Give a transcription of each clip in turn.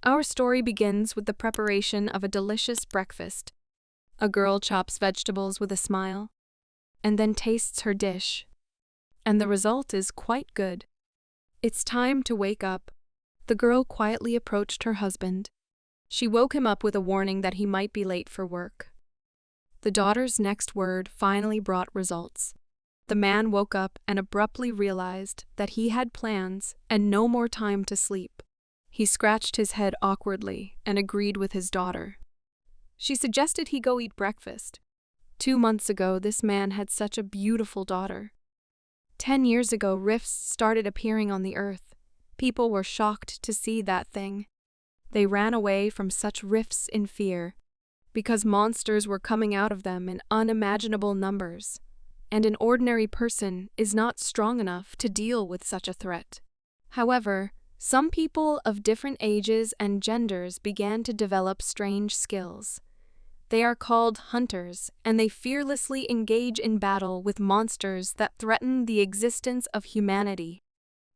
Our story begins with the preparation of a delicious breakfast. A girl chops vegetables with a smile, and then tastes her dish. And the result is quite good. It's time to wake up. The girl quietly approached her husband. She woke him up with a warning that he might be late for work. The daughter's next word finally brought results. The man woke up and abruptly realized that he had plans and no more time to sleep. He scratched his head awkwardly and agreed with his daughter. She suggested he go eat breakfast. 2 months ago, this man had such a beautiful daughter. 10 years ago, rifts started appearing on the earth. People were shocked to see that thing. They ran away from such rifts in fear, because monsters were coming out of them in unimaginable numbers, and an ordinary person is not strong enough to deal with such a threat. However, some people of different ages and genders began to develop strange skills. They are called hunters, and they fearlessly engage in battle with monsters that threaten the existence of humanity.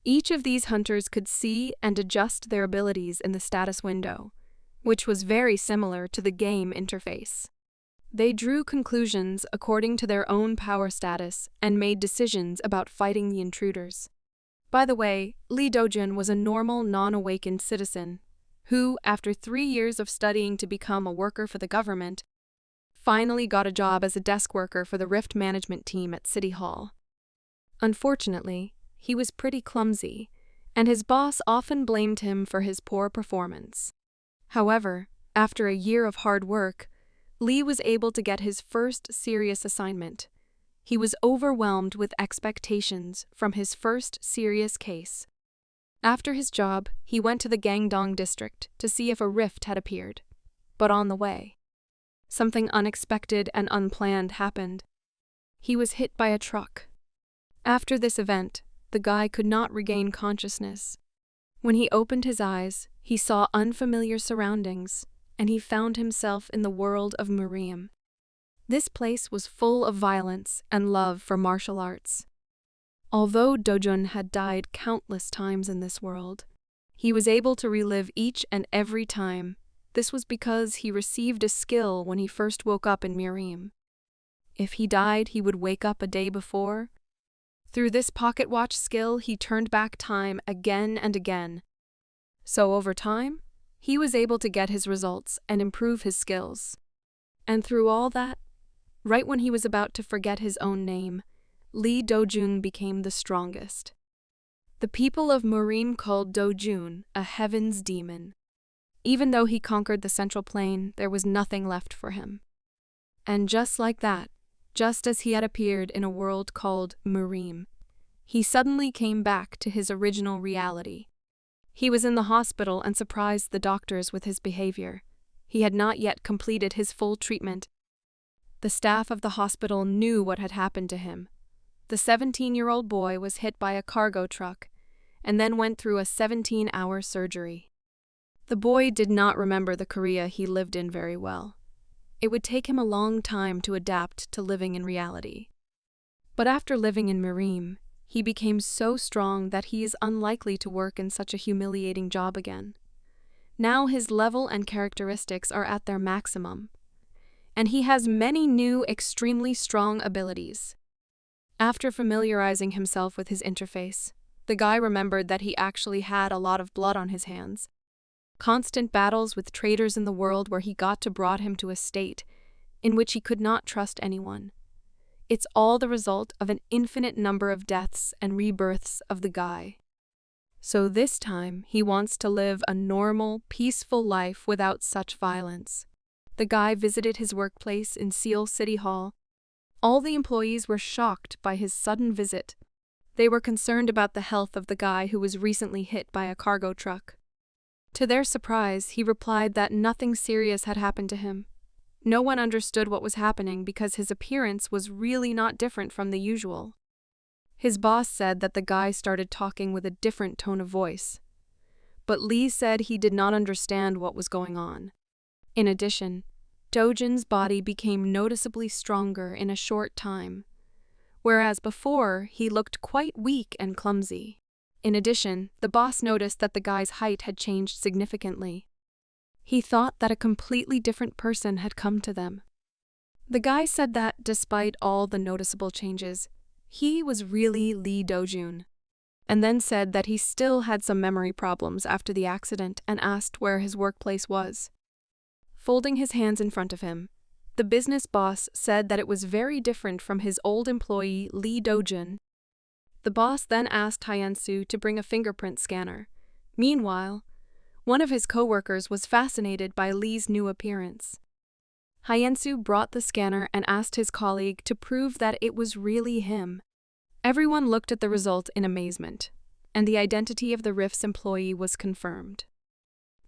Each of these hunters could see and adjust their abilities in the status window, which was very similar to the game interface. They drew conclusions according to their own power status and made decisions about fighting the intruders. By the way, Dojun was a normal, non-awakened citizen who, after 3 years of studying to become a worker for the government, finally got a job as a desk worker for the Rift management team at City Hall. Unfortunately, he was pretty clumsy, and his boss often blamed him for his poor performance. However, after a year of hard work, Lee was able to get his first serious assignment. He was overwhelmed with expectations from his first serious case. After his job, he went to the Gangdong district to see if a rift had appeared. But on the way, something unexpected and unplanned happened. He was hit by a truck. After this event, the guy could not regain consciousness. When he opened his eyes, he saw unfamiliar surroundings, and he found himself in the world of Miriam. This place was full of violence and love for martial arts. Although Dojun had died countless times in this world, he was able to relive each and every time. This was because he received a skill when he first woke up in Miriam. If he died, he would wake up a day before. Through this pocket watch skill, he turned back time again and again. So over time, he was able to get his results and improve his skills. And through all that, right when he was about to forget his own name, Lee Dojun became the strongest. The people of Miriam called Dojun a heaven's demon. Even though he conquered the central plane, there was nothing left for him. And just like that, just as he had appeared in a world called Miriam, he suddenly came back to his original reality. He was in the hospital and surprised the doctors with his behavior. He had not yet completed his full treatment. The staff of the hospital knew what had happened to him. The 17-year-old boy was hit by a cargo truck and then went through a 17-hour surgery. The boy did not remember the Korea he lived in very well. It would take him a long time to adapt to living in reality. But after living in Miriam, he became so strong that he is unlikely to work in such a humiliating job again. Now his level and characteristics are at their maximum, and he has many new, extremely strong abilities. After familiarizing himself with his interface, the guy remembered that he actually had a lot of blood on his hands. Constant battles with traitors in the world where he got to brought him to a state in which he could not trust anyone. It's all the result of an infinite number of deaths and rebirths of the guy. So this time, he wants to live a normal, peaceful life without such violence. The guy visited his workplace in Seoul City Hall. All the employees were shocked by his sudden visit. They were concerned about the health of the guy who was recently hit by a cargo truck. To their surprise, he replied that nothing serious had happened to him. No one understood what was happening because his appearance was really not different from the usual. His boss said that the guy started talking with a different tone of voice. But Lee said he did not understand what was going on. In addition, Dojun's body became noticeably stronger in a short time, whereas before he looked quite weak and clumsy. In addition, the boss noticed that the guy's height had changed significantly. He thought that a completely different person had come to them. The guy said that, despite all the noticeable changes, he was really Lee Dojun, and then said that he still had some memory problems after the accident and asked where his workplace was. Folding his hands in front of him, the business boss said that it was very different from his old employee Lee Dojun. The boss then asked Hyensu to bring a fingerprint scanner. Meanwhile, one of his co-workers was fascinated by Lee's new appearance. Hyensu brought the scanner and asked his colleague to prove that it was really him. Everyone looked at the result in amazement, and the identity of the Rift's employee was confirmed.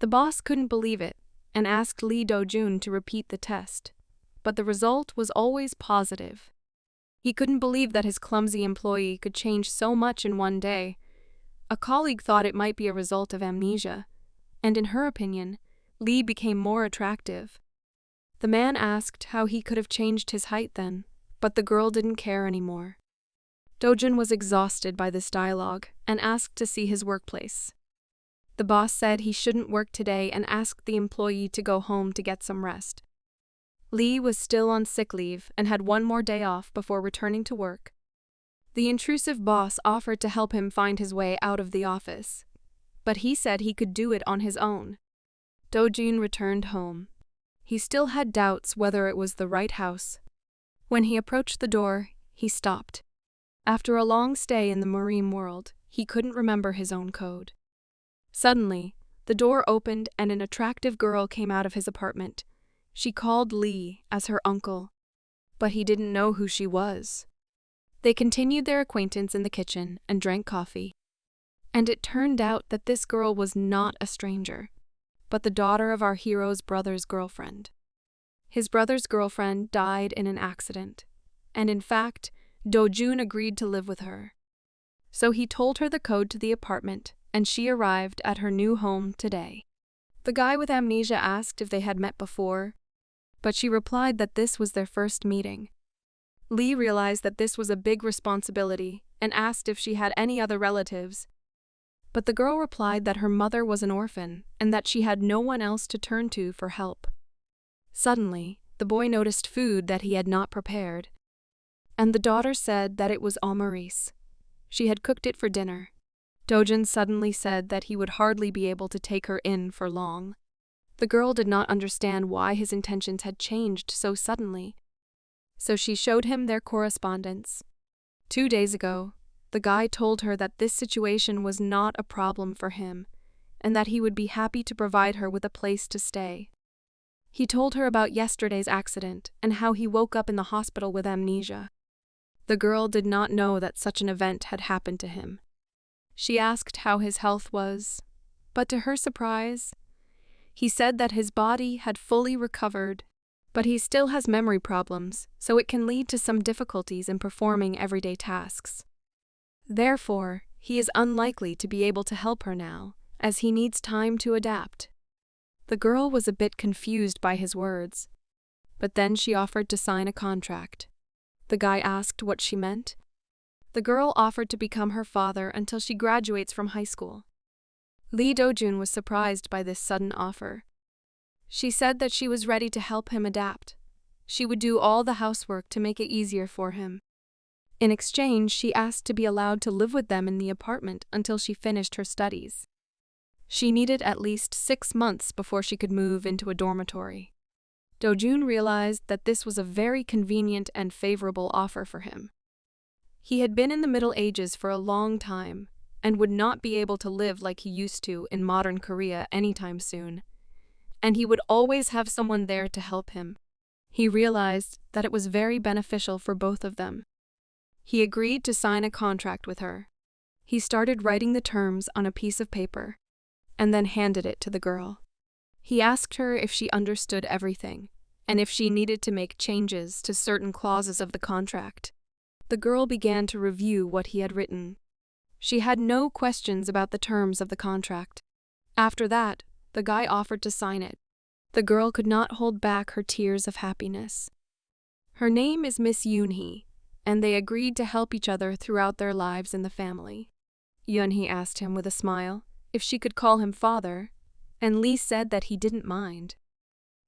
The boss couldn't believe it and asked Lee Dojun to repeat the test, but the result was always positive. He couldn't believe that his clumsy employee could change so much in one day. A colleague thought it might be a result of amnesia, and in her opinion, Lee became more attractive. The man asked how he could have changed his height then, but the girl didn't care anymore. Dojun was exhausted by this dialogue and asked to see his workplace. The boss said he shouldn't work today and asked the employee to go home to get some rest. Lee was still on sick leave and had one more day off before returning to work. The intrusive boss offered to help him find his way out of the office, but he said he could do it on his own. Dojun returned home. He still had doubts whether it was the right house. When he approached the door, he stopped. After a long stay in the marine world, he couldn't remember his own code. Suddenly, the door opened and an attractive girl came out of his apartment. She called Lee as her uncle, but he didn't know who she was. They continued their acquaintance in the kitchen and drank coffee. And it turned out that this girl was not a stranger, but the daughter of our hero's brother's girlfriend. His brother's girlfriend died in an accident, and in fact, Dojun agreed to live with her. So he told her the code to the apartment, and she arrived at her new home today. The guy with amnesia asked if they had met before, but she replied that this was their first meeting. Lee realized that this was a big responsibility and asked if she had any other relatives. But the girl replied that her mother was an orphan and that she had no one else to turn to for help. Suddenly, the boy noticed food that he had not prepared, and the daughter said that it was Maurice. She had cooked it for dinner. Dojun suddenly said that he would hardly be able to take her in for long. The girl did not understand why his intentions had changed so suddenly, so she showed him their correspondence. 2 days ago, the guy told her that this situation was not a problem for him, and that he would be happy to provide her with a place to stay. He told her about yesterday's accident and how he woke up in the hospital with amnesia. The girl did not know that such an event had happened to him. She asked how his health was, but to her surprise, he said that his body had fully recovered, but he still has memory problems, so it can lead to some difficulties in performing everyday tasks. Therefore, he is unlikely to be able to help her now, as he needs time to adapt. The girl was a bit confused by his words, but then she offered to sign a contract. The guy asked what she meant. The girl offered to become her father until she graduates from high school. Lee Dojun was surprised by this sudden offer. She said that she was ready to help him adapt. She would do all the housework to make it easier for him. In exchange, she asked to be allowed to live with them in the apartment until she finished her studies. She needed at least 6 months before she could move into a dormitory. Dojun realized that this was a very convenient and favorable offer for him. He had been in the Middle Ages for a long time and would not be able to live like he used to in modern Korea anytime soon, and he would always have someone there to help him. He realized that it was very beneficial for both of them. He agreed to sign a contract with her. He started writing the terms on a piece of paper and then handed it to the girl. He asked her if she understood everything and if she needed to make changes to certain clauses of the contract. The girl began to review what he had written. She had no questions about the terms of the contract. After that, the guy offered to sign it. The girl could not hold back her tears of happiness. Her name is Miss Yuni, and they agreed to help each other throughout their lives in the family. Yunhee asked him with a smile if she could call him father, and Lee said that he didn't mind.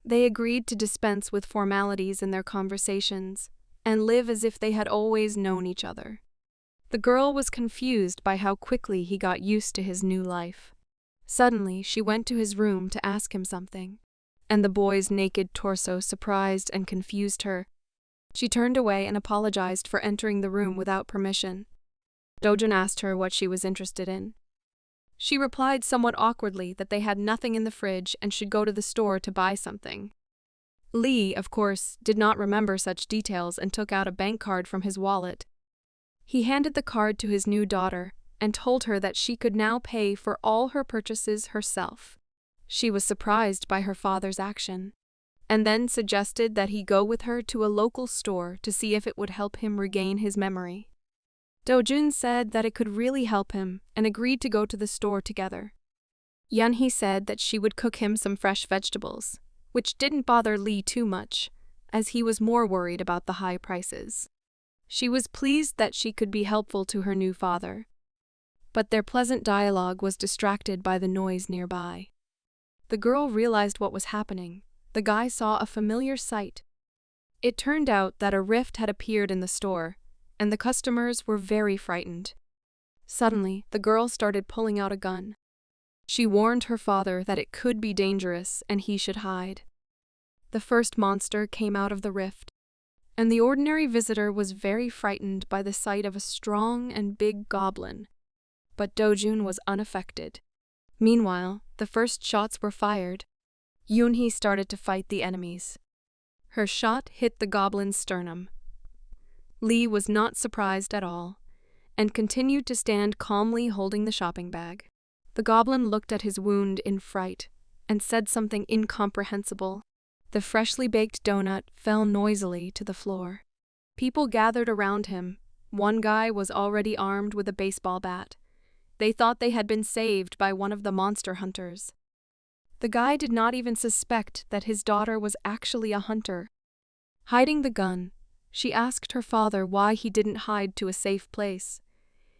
They agreed to dispense with formalities in their conversations and live as if they had always known each other. The girl was confused by how quickly he got used to his new life. Suddenly, she went to his room to ask him something, and the boy's naked torso surprised and confused her. She turned away and apologized for entering the room without permission. Dojun asked her what she was interested in. She replied somewhat awkwardly that they had nothing in the fridge and should go to the store to buy something. Lee, of course, did not remember such details and took out a bank card from his wallet. He handed the card to his new daughter and told her that she could now pay for all her purchases herself. She was surprised by her father's action, and then suggested that he go with her to a local store to see if it would help him regain his memory. Dojun said that it could really help him and agreed to go to the store together. Yunhee said that she would cook him some fresh vegetables, which didn't bother Lee too much, as he was more worried about the high prices. She was pleased that she could be helpful to her new father, but their pleasant dialogue was distracted by the noise nearby. The girl realized what was happening. The guy saw a familiar sight. It turned out that a rift had appeared in the store, and the customers were very frightened. Suddenly, the girl started pulling out a gun. She warned her father that it could be dangerous and he should hide. The first monster came out of the rift, and the ordinary visitor was very frightened by the sight of a strong and big goblin. But Dojun was unaffected. Meanwhile, the first shots were fired. Yunhee started to fight the enemies. Her shot hit the goblin's sternum. Lee was not surprised at all, and continued to stand calmly holding the shopping bag. The goblin looked at his wound in fright, and said something incomprehensible. The freshly baked donut fell noisily to the floor. People gathered around him. One guy was already armed with a baseball bat. They thought they had been saved by one of the monster hunters. The guy did not even suspect that his daughter was actually a hunter. Hiding the gun, she asked her father why he didn't hide to a safe place.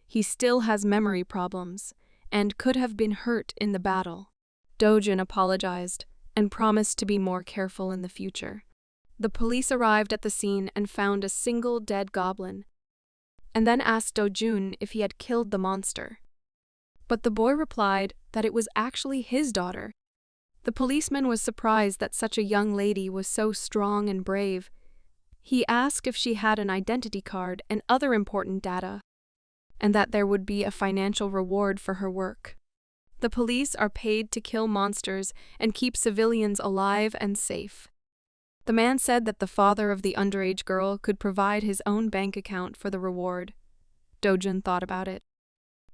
He still has memory problems, and could have been hurt in the battle. Dojun apologized and promised to be more careful in the future. The police arrived at the scene and found a single dead goblin, and then asked Dojun if he had killed the monster. But the boy replied that it was actually his daughter. The policeman was surprised that such a young lady was so strong and brave. He asked if she had an identity card and other important data, and that there would be a financial reward for her work. The police are paid to kill monsters and keep civilians alive and safe. The man said that the father of the underage girl could provide his own bank account for the reward. Dojun thought about it,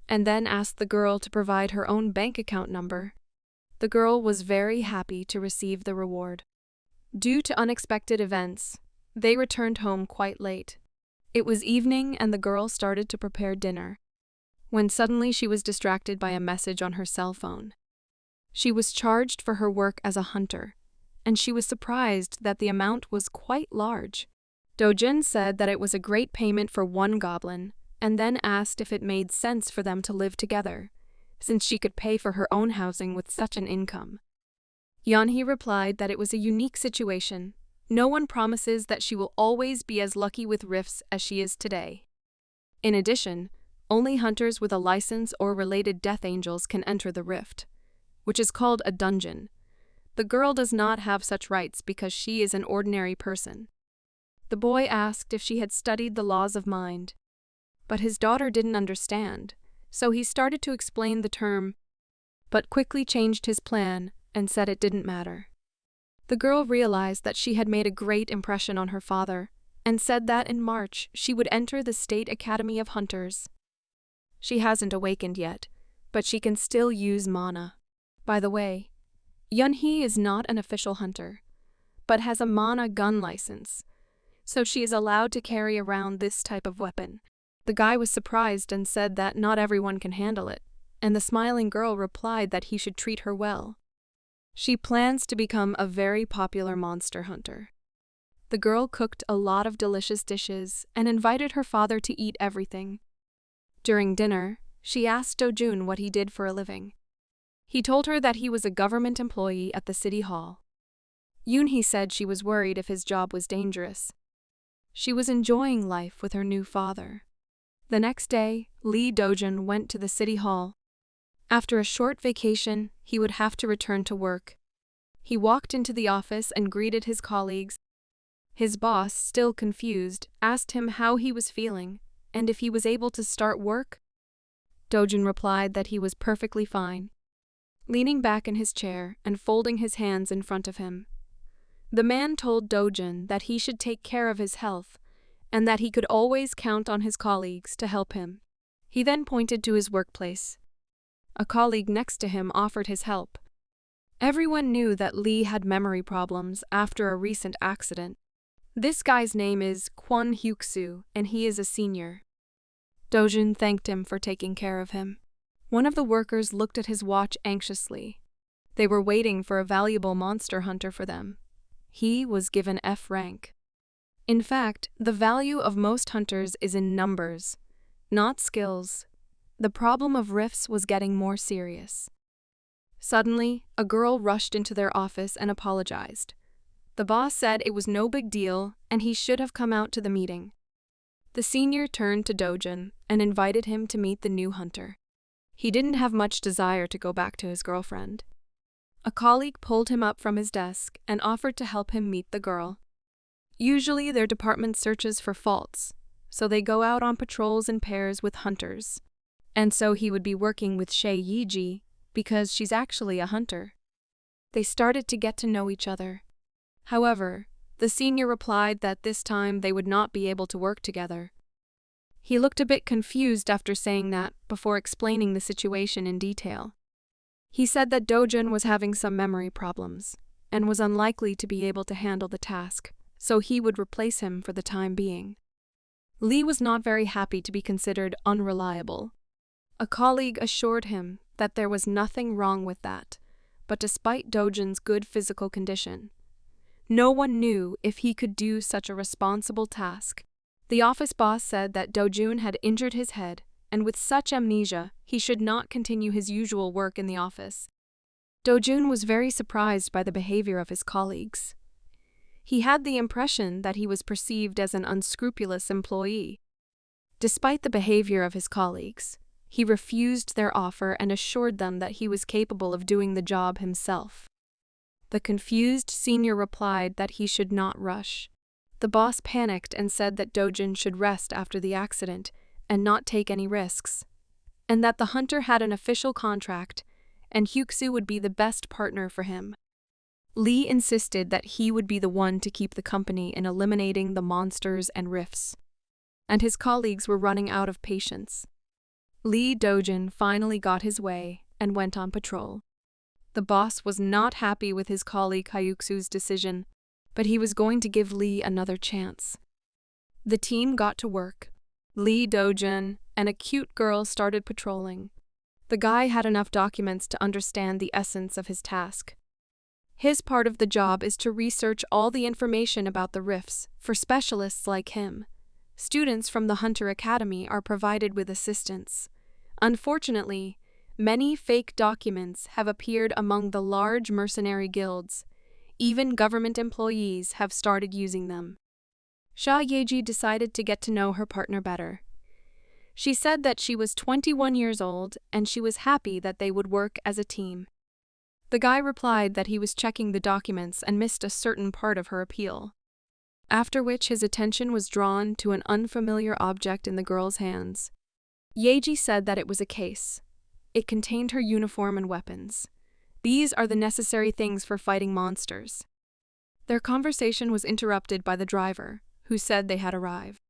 and then asked the girl to provide her own bank account number. The girl was very happy to receive the reward. Due to unexpected events, they returned home quite late. It was evening and the girl started to prepare dinner, when suddenly she was distracted by a message on her cell phone. She was charged for her work as a hunter, and she was surprised that the amount was quite large. Dojun said that it was a great payment for one goblin, and then asked if it made sense for them to live together, since she could pay for her own housing with such an income. Yunhee replied that it was a unique situation. No one promises that she will always be as lucky with rifts as she is today. In addition, only hunters with a license or related death angels can enter the rift, which is called a dungeon. The girl does not have such rights because she is an ordinary person. The boy asked if she had studied the laws of mind, but his daughter didn't understand, so he started to explain the term, but quickly changed his plan and said it didn't matter. The girl realized that she had made a great impression on her father, and said that in March she would enter the State Academy of Hunters. She hasn't awakened yet, but she can still use mana. By the way, Yunhee is not an official hunter, but has a mana gun license, so she is allowed to carry around this type of weapon. The guy was surprised and said that not everyone can handle it, and the smiling girl replied that he should treat her well. She plans to become a very popular monster hunter. The girl cooked a lot of delicious dishes and invited her father to eat everything. During dinner, she asked Dojun what he did for a living. He told her that he was a government employee at the city hall. Yuni said she was worried if his job was dangerous. She was enjoying life with her new father. The next day, Dojun went to the city hall. After a short vacation, he would have to return to work. He walked into the office and greeted his colleagues. His boss, still confused, asked him how he was feeling and if he was able to start work. Dojun replied that he was perfectly fine, leaning back in his chair and folding his hands in front of him. The man told Dojun that he should take care of his health and that he could always count on his colleagues to help him. He then pointed to his workplace. A colleague next to him offered his help. Everyone knew that Lee had memory problems after a recent accident. This guy's name is Kwon Hyuk-soo, and he is a senior. Dojun thanked him for taking care of him. One of the workers looked at his watch anxiously. They were waiting for a valuable monster hunter for them. He was given F rank. In fact, the value of most hunters is in numbers, not skills. The problem of rifts was getting more serious. Suddenly, a girl rushed into their office and apologized. The boss said it was no big deal and he should have come out to the meeting. The senior turned to Dojun and invited him to meet the new hunter. He didn't have much desire to go back to his girlfriend. A colleague pulled him up from his desk and offered to help him meet the girl. Usually their department searches for faults, so they go out on patrols in pairs with hunters. And so he would be working with Yayi because she's actually a hunter. They started to get to know each other. However, the senior replied that this time they would not be able to work together. He looked a bit confused after saying that before explaining the situation in detail. He said that Dojun was having some memory problems and was unlikely to be able to handle the task, so he would replace him for the time being. Lee was not very happy to be considered unreliable. A colleague assured him that there was nothing wrong with that, but despite Dojun's good physical condition, no one knew if he could do such a responsible task. The office boss said that Dojun had injured his head, and with such amnesia, he should not continue his usual work in the office. Dojun was very surprised by the behavior of his colleagues. He had the impression that he was perceived as an unscrupulous employee. Despite the behavior of his colleagues, he refused their offer and assured them that he was capable of doing the job himself. The confused senior replied that he should not rush. The boss panicked and said that Dojun should rest after the accident and not take any risks, and that the hunter had an official contract and Hyuk-soo would be the best partner for him. Lee insisted that he would be the one to keep the company in eliminating the monsters and rifts, and his colleagues were running out of patience. Dojun finally got his way and went on patrol. The boss was not happy with his colleague Hyuk-soo's decision, but he was going to give Lee another chance. The team got to work. Dojun and a cute girl started patrolling. The guy had enough documents to understand the essence of his task. His part of the job is to research all the information about the rifts for specialists like him. Students from the Hunter Academy are provided with assistance. Unfortunately, many fake documents have appeared among the large mercenary guilds. Even government employees have started using them. Yayi decided to get to know her partner better. She said that she was 21 years old and she was happy that they would work as a team. The guy replied that he was checking the documents and missed a certain part of her appeal, after which his attention was drawn to an unfamiliar object in the girl's hands. Yayi said that it was a case. It contained her uniform and weapons. These are the necessary things for fighting monsters. Their conversation was interrupted by the driver, who said they had arrived.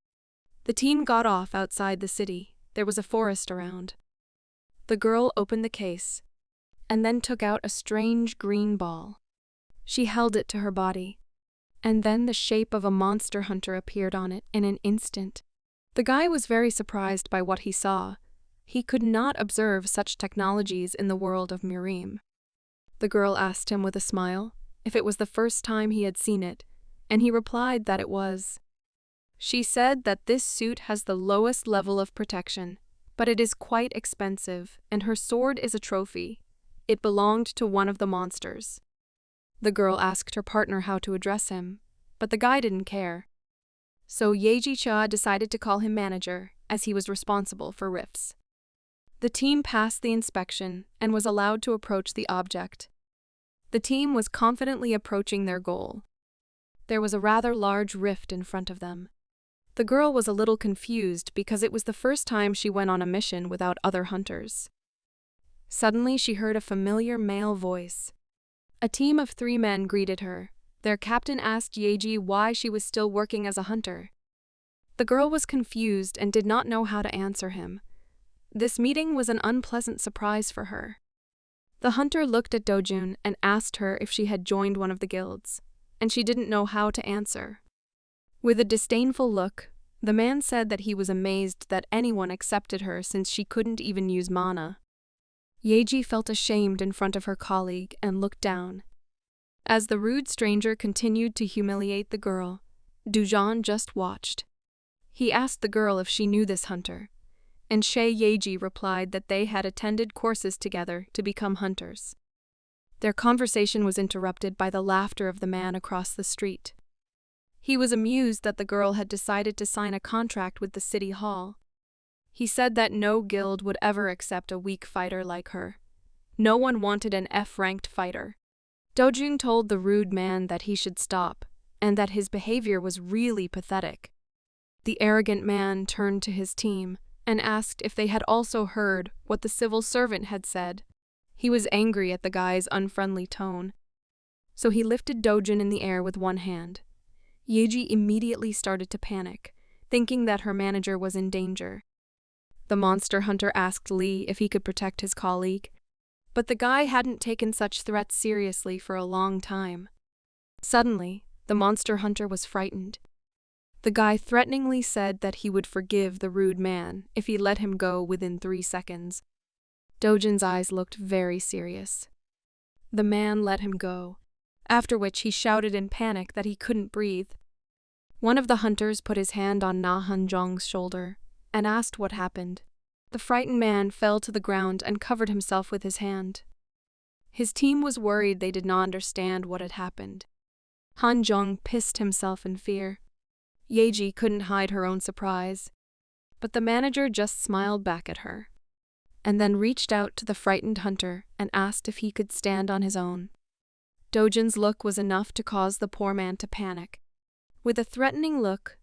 The team got off outside the city. There was a forest around. The girl opened the case, and then took out a strange green ball. She held it to her body, and then the shape of a monster hunter appeared on it in an instant. The guy was very surprised by what he saw. He could not observe such technologies in the world of Mirim. The girl asked him with a smile if it was the first time he had seen it, and he replied that it was. She said that this suit has the lowest level of protection, but it is quite expensive, and her sword is a trophy. It belonged to one of the monsters. The girl asked her partner how to address him, but the guy didn't care. So Yayi decided to call him manager, as he was responsible for rifts. The team passed the inspection and was allowed to approach the object. The team was confidently approaching their goal. There was a rather large rift in front of them. The girl was a little confused because it was the first time she went on a mission without other hunters. Suddenly she heard a familiar male voice. A team of 3 men greeted her. Their captain asked Yayi why she was still working as a hunter. The girl was confused and did not know how to answer him. This meeting was an unpleasant surprise for her. The hunter looked at Dojun and asked her if she had joined one of the guilds, and she didn't know how to answer. With a disdainful look, the man said that he was amazed that anyone accepted her since she couldn't even use mana. Yayi felt ashamed in front of her colleague and looked down. As the rude stranger continued to humiliate the girl, Dojun just watched. He asked the girl if she knew this hunter, and Yayi replied that they had attended courses together to become hunters. Their conversation was interrupted by the laughter of the man across the street. He was amused that the girl had decided to sign a contract with the city hall. He said that no guild would ever accept a weak fighter like her. No one wanted an F-ranked fighter. Dojun told the rude man that he should stop, and that his behavior was really pathetic. The arrogant man turned to his team and asked if they had also heard what the civil servant had said. He was angry at the guy's unfriendly tone, so he lifted Dojun in the air with one hand. Yayi immediately started to panic, thinking that her manager was in danger. The monster hunter asked Lee if he could protect his colleague, but the guy hadn't taken such threats seriously for a long time. Suddenly, the monster hunter was frightened. The guy threateningly said that he would forgive the rude man if he let him go within 3 seconds. Dojun's eyes looked very serious. The man let him go, after which he shouted in panic that he couldn't breathe. One of the hunters put his hand on Na Hanjong's shoulder and asked what happened. The frightened man fell to the ground and covered himself with his hand. His team was worried they did not understand what had happened. Hanjong pissed himself in fear. Yayi couldn't hide her own surprise, but the manager just smiled back at her, and then reached out to the frightened hunter and asked if he could stand on his own. Dojun's look was enough to cause the poor man to panic. With a threatening look,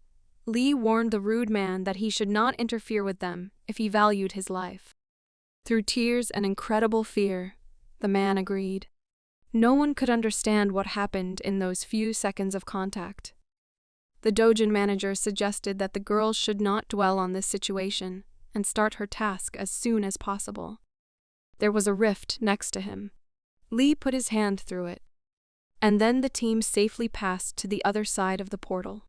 Lee warned the rude man that he should not interfere with them if he valued his life. Through tears and incredible fear, the man agreed. No one could understand what happened in those few seconds of contact. The Dojun manager suggested that the girl should not dwell on this situation and start her task as soon as possible. There was a rift next to him. Lee put his hand through it, and then the team safely passed to the other side of the portal.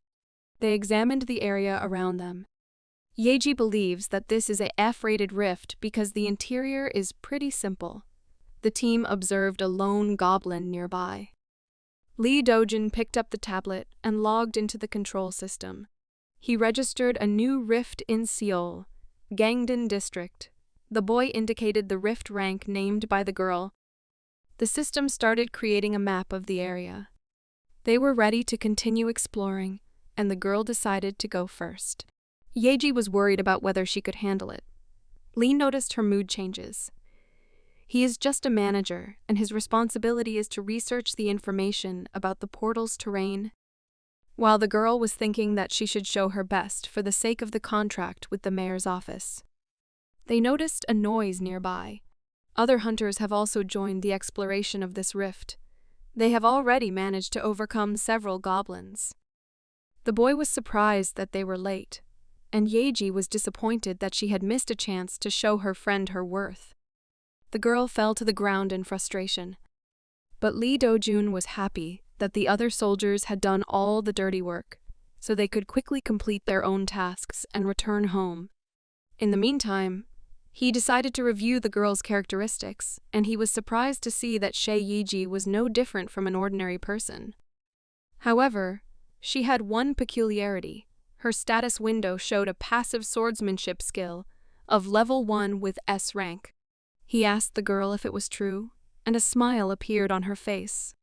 They examined the area around them. Yayi believes that this is a F-rated rift because the interior is pretty simple. The team observed a lone goblin nearby. Lee Dojun picked up the tablet and logged into the control system. He registered a new rift in Seoul, Gangdon District. The boy indicated the rift rank named by the girl. The system started creating a map of the area. They were ready to continue exploring, and the girl decided to go first. Yayi was worried about whether she could handle it. Lee noticed her mood changes. He is just a manager, and his responsibility is to research the information about the portal's terrain, while the girl was thinking that she should show her best for the sake of the contract with the mayor's office. They noticed a noise nearby. Other hunters have also joined the exploration of this rift. They have already managed to overcome several goblins. The boy was surprised that they were late, and Yayi was disappointed that she had missed a chance to show her friend her worth. The girl fell to the ground in frustration. But Lee Dojun was happy that the other soldiers had done all the dirty work, so they could quickly complete their own tasks and return home. In the meantime, he decided to review the girl's characteristics, and he was surprised to see that Yayi was no different from an ordinary person. However, she had one peculiarity. Her status window showed a passive swordsmanship skill of level 1 with S rank. He asked the girl if it was true, and a smile appeared on her face.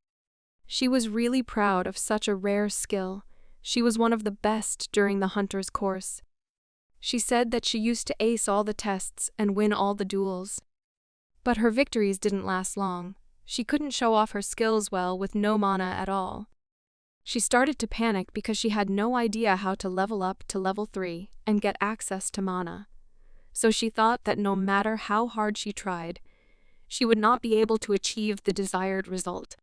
She was really proud of such a rare skill. She was one of the best during the hunter's course. She said that she used to ace all the tests and win all the duels. But her victories didn't last long. She couldn't show off her skills well with no mana at all. She started to panic because she had no idea how to level up to level 3 and get access to mana. So she thought that no matter how hard she tried, she would not be able to achieve the desired result.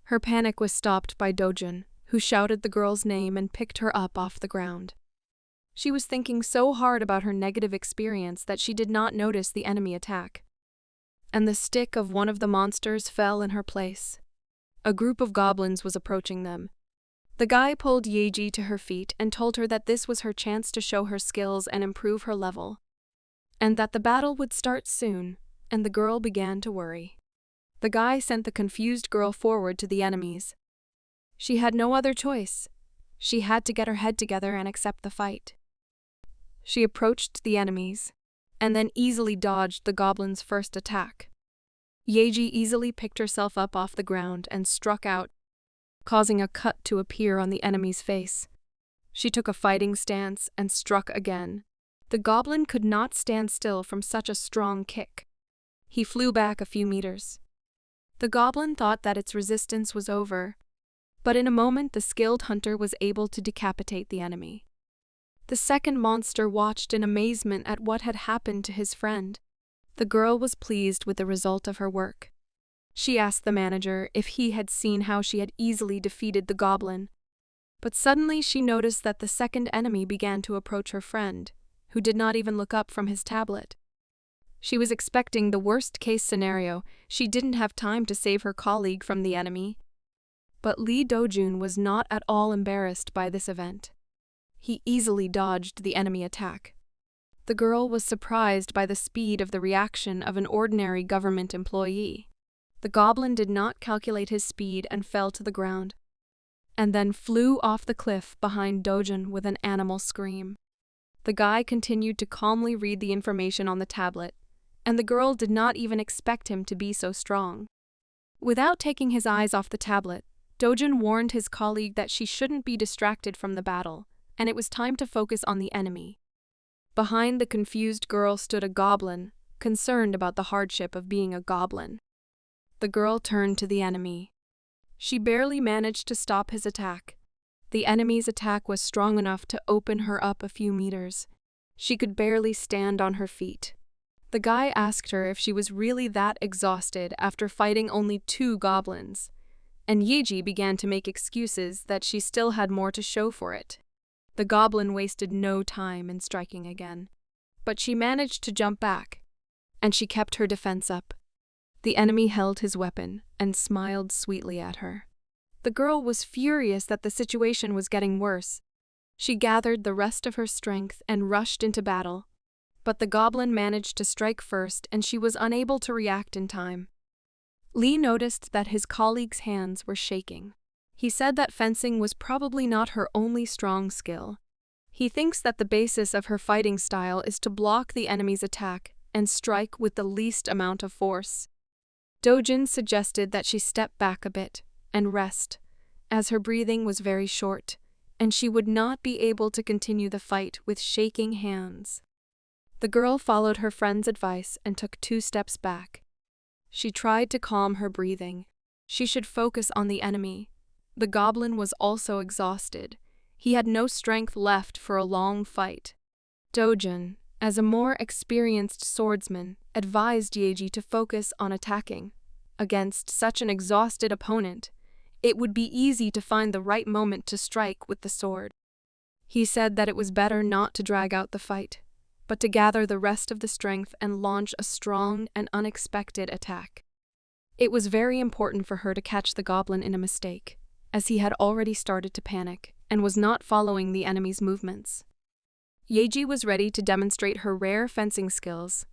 Her panic was stopped by Dojun, who shouted the girl's name and picked her up off the ground. She was thinking so hard about her negative experience that she did not notice the enemy attack. And the stick of one of the monsters fell in her place. A group of goblins was approaching them. The guy pulled Yayi to her feet and told her that this was her chance to show her skills and improve her level, and that the battle would start soon, and the girl began to worry. The guy sent the confused girl forward to the enemies. She had no other choice. She had to get her head together and accept the fight. She approached the enemies, and then easily dodged the goblin's first attack. Yayi easily picked herself up off the ground and struck out, causing a cut to appear on the enemy's face. She took a fighting stance and struck again. The goblin could not stand still from such a strong kick. He flew back a few meters. The goblin thought that its resistance was over, but in a moment the skilled hunter was able to decapitate the enemy. The second monster watched in amazement at what had happened to his friend. The girl was pleased with the result of her work. She asked the manager if he had seen how she had easily defeated the goblin. But suddenly she noticed that the second enemy began to approach her friend, who did not even look up from his tablet. She was expecting the worst-case scenario. She didn't have time to save her colleague from the enemy. But Dojun was not at all embarrassed by this event. He easily dodged the enemy attack. The girl was surprised by the speed of the reaction of an ordinary government employee. The goblin did not calculate his speed and fell to the ground, and then flew off the cliff behind Dojun with an animal scream. The guy continued to calmly read the information on the tablet, and the girl did not even expect him to be so strong. Without taking his eyes off the tablet, Dojun warned his colleague that she shouldn't be distracted from the battle, and it was time to focus on the enemy. Behind the confused girl stood a goblin, concerned about the hardship of being a goblin. The girl turned to the enemy. She barely managed to stop his attack. The enemy's attack was strong enough to open her up a few meters. She could barely stand on her feet. The guy asked her if she was really that exhausted after fighting only 2 goblins, and Yayi began to make excuses that she still had more to show for it. The goblin wasted no time in striking again, but she managed to jump back, and she kept her defense up. The enemy held his weapon and smiled sweetly at her. The girl was furious that the situation was getting worse. She gathered the rest of her strength and rushed into battle, but the goblin managed to strike first and she was unable to react in time. Lee noticed that his colleague's hands were shaking. He said that fencing was probably not her only strong skill. He thinks that the basis of her fighting style is to block the enemy's attack and strike with the least amount of force. Dojun suggested that she step back a bit and rest, as her breathing was very short, and she would not be able to continue the fight with shaking hands. The girl followed her friend's advice and took 2 steps back. She tried to calm her breathing. She should focus on the enemy. The goblin was also exhausted. He had no strength left for a long fight. Dojun, as a more experienced swordsman, advised Yayi to focus on attacking. Against such an exhausted opponent, it would be easy to find the right moment to strike with the sword. He said that it was better not to drag out the fight, but to gather the rest of the strength and launch a strong and unexpected attack. It was very important for her to catch the goblin in a mistake, as he had already started to panic and was not following the enemy's movements. Yayi was ready to demonstrate her rare fencing skills.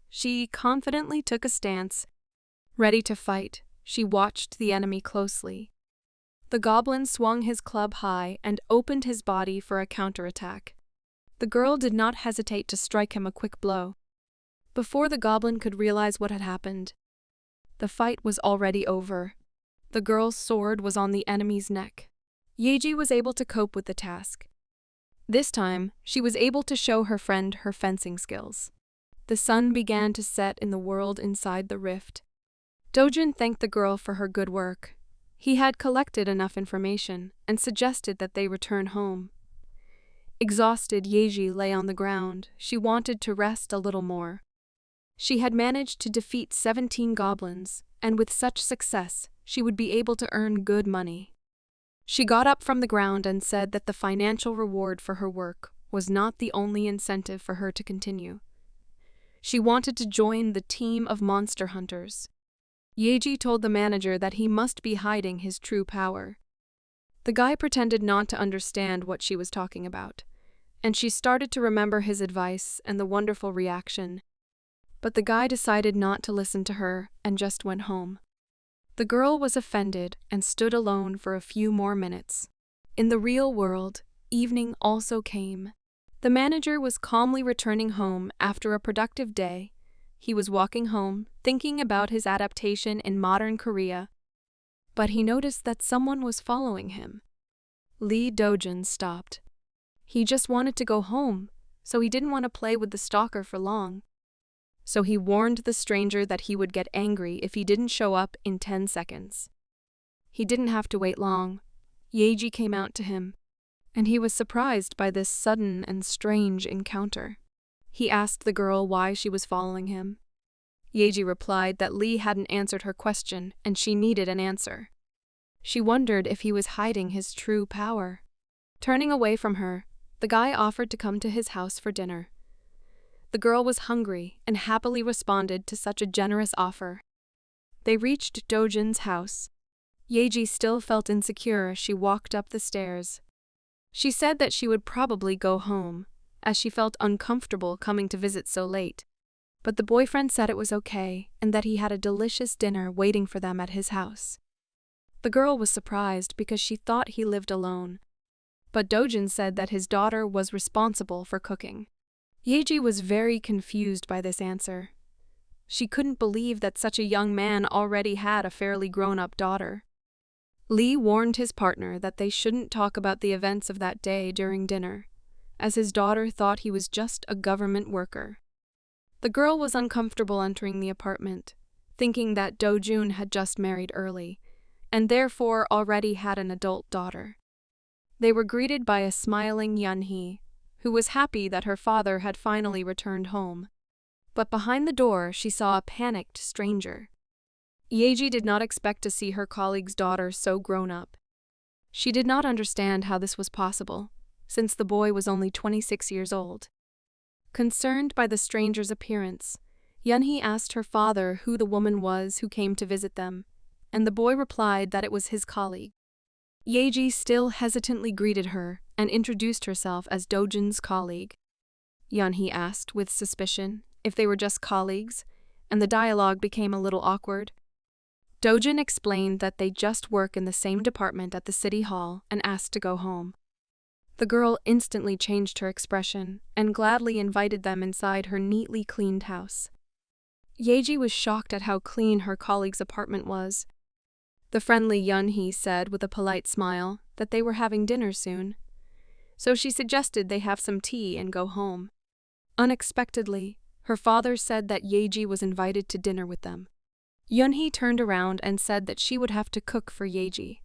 She confidently took a stance. Ready to fight, she watched the enemy closely. The goblin swung his club high and opened his body for a counterattack. The girl did not hesitate to strike him a quick blow. Before the goblin could realize what had happened, The fight was already over. The girl's sword was on the enemy's neck. Yayi was able to cope with the task. This time, she was able to show her friend her fencing skills. The sun began to set in the world inside the rift. Dojun thanked the girl for her good work. He had collected enough information and suggested that they return home. Exhausted, Yayi lay on the ground. She wanted to rest a little more. She had managed to defeat 17 goblins, and with such success, she would be able to earn good money. She got up from the ground and said that the financial reward for her work was not the only incentive for her to continue. She wanted to join the team of monster hunters. Yayi told the manager that he must be hiding his true power. The guy pretended not to understand what she was talking about, and she started to remember his advice and the wonderful reaction. But the guy decided not to listen to her and just went home. The girl was offended and stood alone for a few more minutes. In the real world, evening also came. The manager was calmly returning home after a productive day. He was walking home, thinking about his adaptation in modern Korea. But he noticed that someone was following him. Lee Dojun stopped. He just wanted to go home, so he didn't want to play with the stalker for long. So he warned the stranger that he would get angry if he didn't show up in 10 seconds. He didn't have to wait long. Yayi came out to him, and he was surprised by this sudden and strange encounter. He asked the girl why she was following him. Yayi replied that Lee hadn't answered her question and she needed an answer. She wondered if he was hiding his true power. Turning away from her, the guy offered to come to his house for dinner. The girl was hungry and happily responded to such a generous offer. They reached Dojun's house. Yayi still felt insecure as she walked up the stairs. She said that she would probably go home, as she felt uncomfortable coming to visit so late. But the boyfriend said it was okay and that he had a delicious dinner waiting for them at his house. The girl was surprised because she thought he lived alone. But Dojun said that his daughter was responsible for cooking. Yayi was very confused by this answer. She couldn't believe that such a young man already had a fairly grown-up daughter. Lee warned his partner that they shouldn't talk about the events of that day during dinner, as his daughter thought he was just a government worker. The girl was uncomfortable entering the apartment, thinking that Dojun had just married early, and therefore already had an adult daughter. They were greeted by a smiling Yuni, who was happy that her father had finally returned home. But behind the door she saw a panicked stranger. Yayi did not expect to see her colleague's daughter so grown up. She did not understand how this was possible, since the boy was only 26 years old. Concerned by the stranger's appearance, Yuni asked her father who the woman was who came to visit them, and the boy replied that it was his colleague. Yayi still hesitantly greeted her and introduced herself as Dojun's colleague. Yuni asked with suspicion if they were just colleagues, and the dialogue became a little awkward. Dojun explained that they just work in the same department at the city hall and asked to go home. The girl instantly changed her expression and gladly invited them inside her neatly cleaned house. Yayi was shocked at how clean her colleague's apartment was. The friendly Yuni said with a polite smile that they were having dinner soon, so she suggested they have some tea and go home. Unexpectedly, her father said that Yayi was invited to dinner with them. Yuni turned around and said that she would have to cook for Yayi.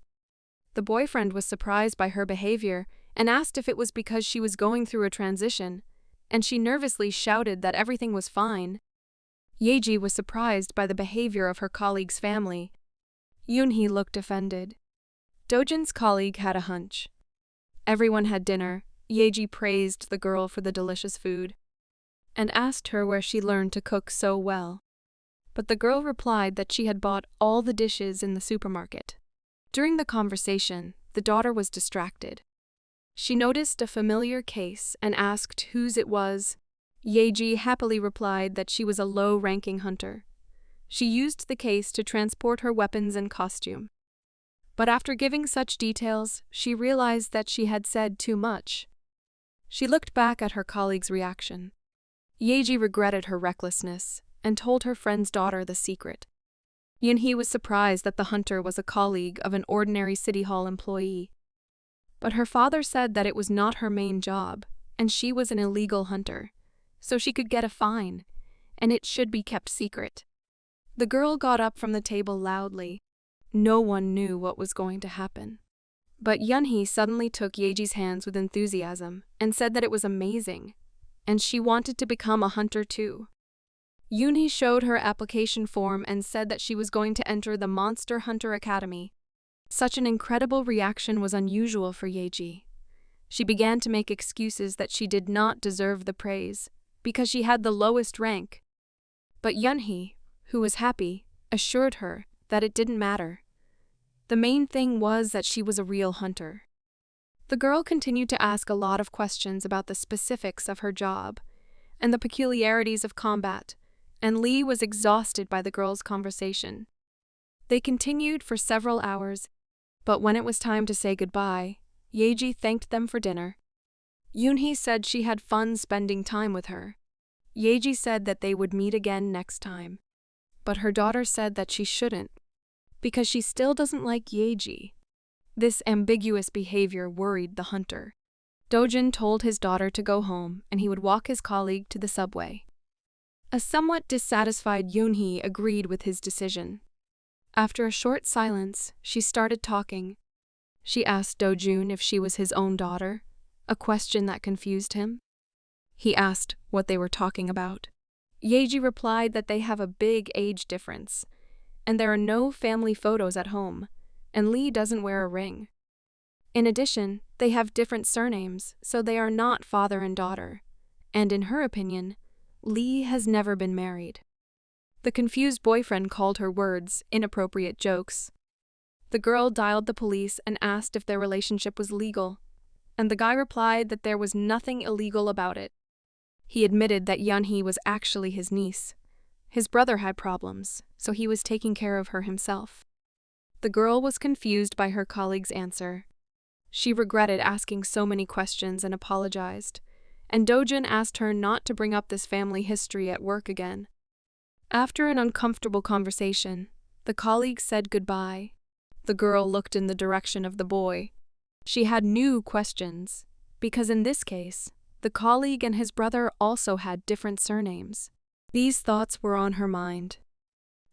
The boyfriend was surprised by her behavior and asked if it was because she was going through a transition, and she nervously shouted that everything was fine. Yayi was surprised by the behavior of her colleague's family. Yuni looked offended. Dojun's colleague had a hunch. Everyone had dinner. Yayi praised the girl for the delicious food and asked her where she learned to cook so well. But the girl replied that she had bought all the dishes in the supermarket. During the conversation, the daughter was distracted. She noticed a familiar case and asked whose it was. Yayi happily replied that she was a low-ranking hunter. She used the case to transport her weapons and costume. But after giving such details, she realized that she had said too much. She looked back at her colleague's reaction. Yayi regretted her recklessness and told her friend's daughter the secret. Yunhee was surprised that the hunter was a colleague of an ordinary city hall employee. But her father said that it was not her main job, and she was an illegal hunter, so she could get a fine, and it should be kept secret. The girl got up from the table loudly. No one knew what was going to happen. But Yunhee suddenly took Yeji's hands with enthusiasm and said that it was amazing, and she wanted to become a hunter too. Yunhee showed her application form and said that she was going to enter the Monster Hunter Academy. Such an incredible reaction was unusual for Yeji. She began to make excuses that she did not deserve the praise, because she had the lowest rank. But Yunhee, who was happy, assured her that it didn't matter. The main thing was that she was a real hunter. The girl continued to ask a lot of questions about the specifics of her job and the peculiarities of combat, and Lee was exhausted by the girl's conversation. They continued for several hours, but when it was time to say goodbye, Yeji thanked them for dinner. Yunhee said she had fun spending time with her. Yeji said that they would meet again next time. But her daughter said that she shouldn't, because she still doesn't like Yeji. This ambiguous behavior worried the hunter. Dojun told his daughter to go home and he would walk his colleague to the subway. A somewhat dissatisfied Yunhee agreed with his decision. After a short silence, she started talking. She asked Dojun if she was his own daughter, a question that confused him. He asked what they were talking about. Yeji replied that they have a big age difference, and there are no family photos at home, and Lee doesn't wear a ring. In addition, they have different surnames, so they are not father and daughter, and in her opinion, Lee has never been married. The confused boyfriend called her words inappropriate jokes. The girl dialed the police and asked if their relationship was legal, and the guy replied that there was nothing illegal about it. He admitted that Yunhee was actually his niece. His brother had problems, so he was taking care of her himself. The girl was confused by her colleague's answer. She regretted asking so many questions and apologized, and Dojun asked her not to bring up this family history at work again. After an uncomfortable conversation, the colleague said goodbye. The girl looked in the direction of the boy. She had new questions, because in this case, the colleague and his brother also had different surnames. These thoughts were on her mind.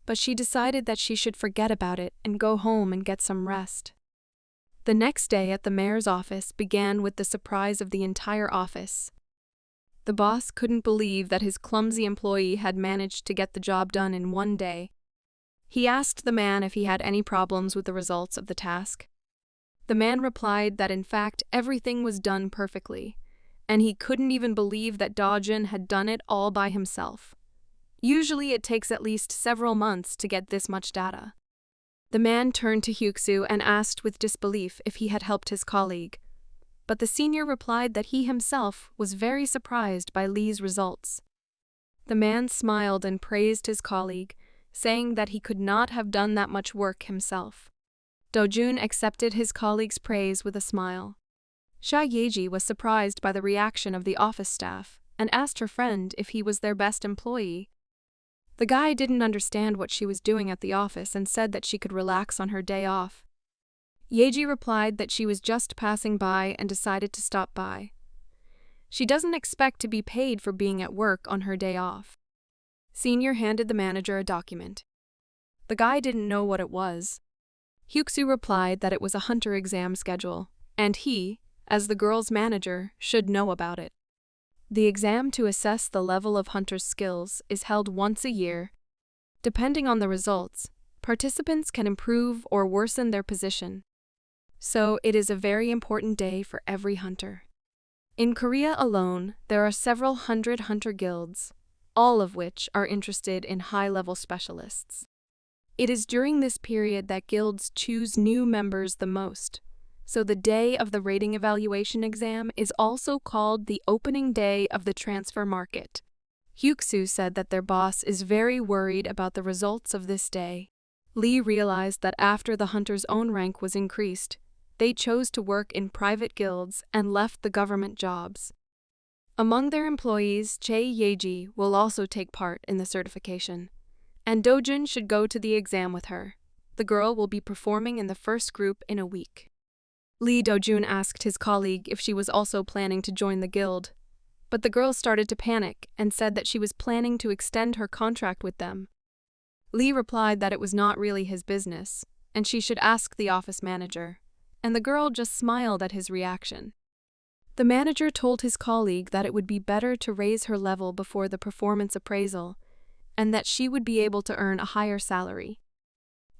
But she decided that she should forget about it and go home and get some rest. The next day at the mayor's office began with the surprise of the entire office. The boss couldn't believe that his clumsy employee had managed to get the job done in one day. He asked the man if he had any problems with the results of the task. The man replied that in fact everything was done perfectly, and he couldn't even believe that Dojun had done it all by himself. Usually it takes at least several months to get this much data. The man turned to Hyuksu and asked with disbelief if he had helped his colleague, but the senior replied that he himself was very surprised by Lee's results. The man smiled and praised his colleague, saying that he could not have done that much work himself. Dojun accepted his colleague's praise with a smile. Yeji was surprised by the reaction of the office staff and asked her friend if he was their best employee. The guy didn't understand what she was doing at the office and said that she could relax on her day off. Yeji replied that she was just passing by and decided to stop by. She doesn't expect to be paid for being at work on her day off. Senior handed the manager a document. The guy didn't know what it was. Hyuksu replied that it was a hunter exam schedule, and he, as the girl's manager, should know about it. The exam to assess the level of hunter's skills is held once a year. Depending on the results, participants can improve or worsen their position. So it is a very important day for every hunter. In Korea alone, there are several hundred hunter guilds, all of which are interested in high-level specialists. It is during this period that guilds choose new members the most, so the day of the rating evaluation exam is also called the opening day of the transfer market. Hyuksu said that their boss is very worried about the results of this day. Lee realized that after the hunter's own rank was increased, they chose to work in private guilds and left the government jobs. Among their employees, Yeji will also take part in the certification, and Dojun should go to the exam with her. The girl will be performing in the first group in a week. Lee Dojun asked his colleague if she was also planning to join the guild, but the girl started to panic and said that she was planning to extend her contract with them. Lee replied that it was not really his business, and she should ask the office manager, and the girl just smiled at his reaction. The manager told his colleague that it would be better to raise her level before the performance appraisal, and that she would be able to earn a higher salary.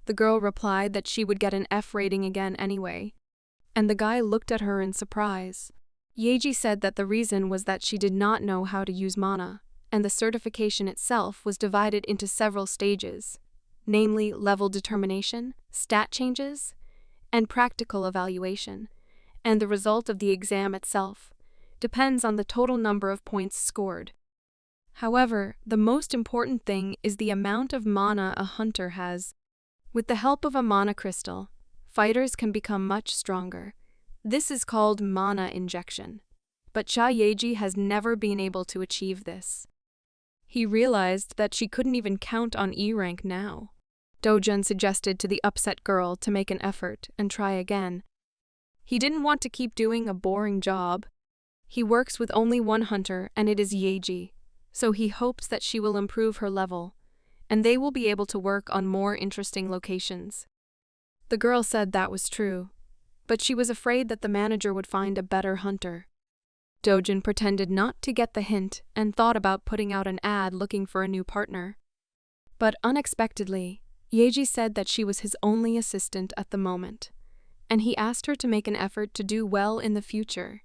The girl replied that she would get an F rating again anyway, and the guy looked at her in surprise. Yayi said that the reason was that she did not know how to use mana, and the certification itself was divided into several stages, namely level determination, stat changes, and practical evaluation, and the result of the exam itself depends on the total number of points scored. However, the most important thing is the amount of mana a hunter has. With the help of a mana crystal, fighters can become much stronger. This is called mana injection. But Yayi has never been able to achieve this. He realized that she couldn't even count on E rank now. Dojun suggested to the upset girl to make an effort and try again. He didn't want to keep doing a boring job. He works with only one hunter, and it is Yayi, so he hopes that she will improve her level, and they will be able to work on more interesting locations. The girl said that was true, but she was afraid that the manager would find a better hunter. Dojun pretended not to get the hint and thought about putting out an ad looking for a new partner. But unexpectedly, Yayi said that she was his only assistant at the moment, and he asked her to make an effort to do well in the future.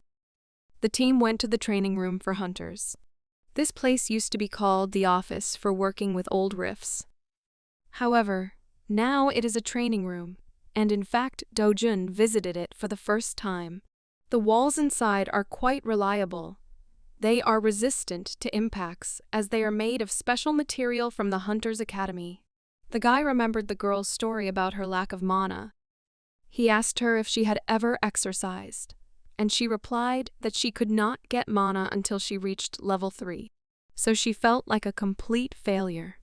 The team went to the training room for hunters. This place used to be called the office for working with old riffs. However, now it is a training room, and in fact Dojun visited it for the first time. The walls inside are quite reliable. They are resistant to impacts as they are made of special material from the Hunter's Academy. The guy remembered the girl's story about her lack of mana. He asked her if she had ever exercised, and she replied that she could not get mana until she reached level 3, so she felt like a complete failure.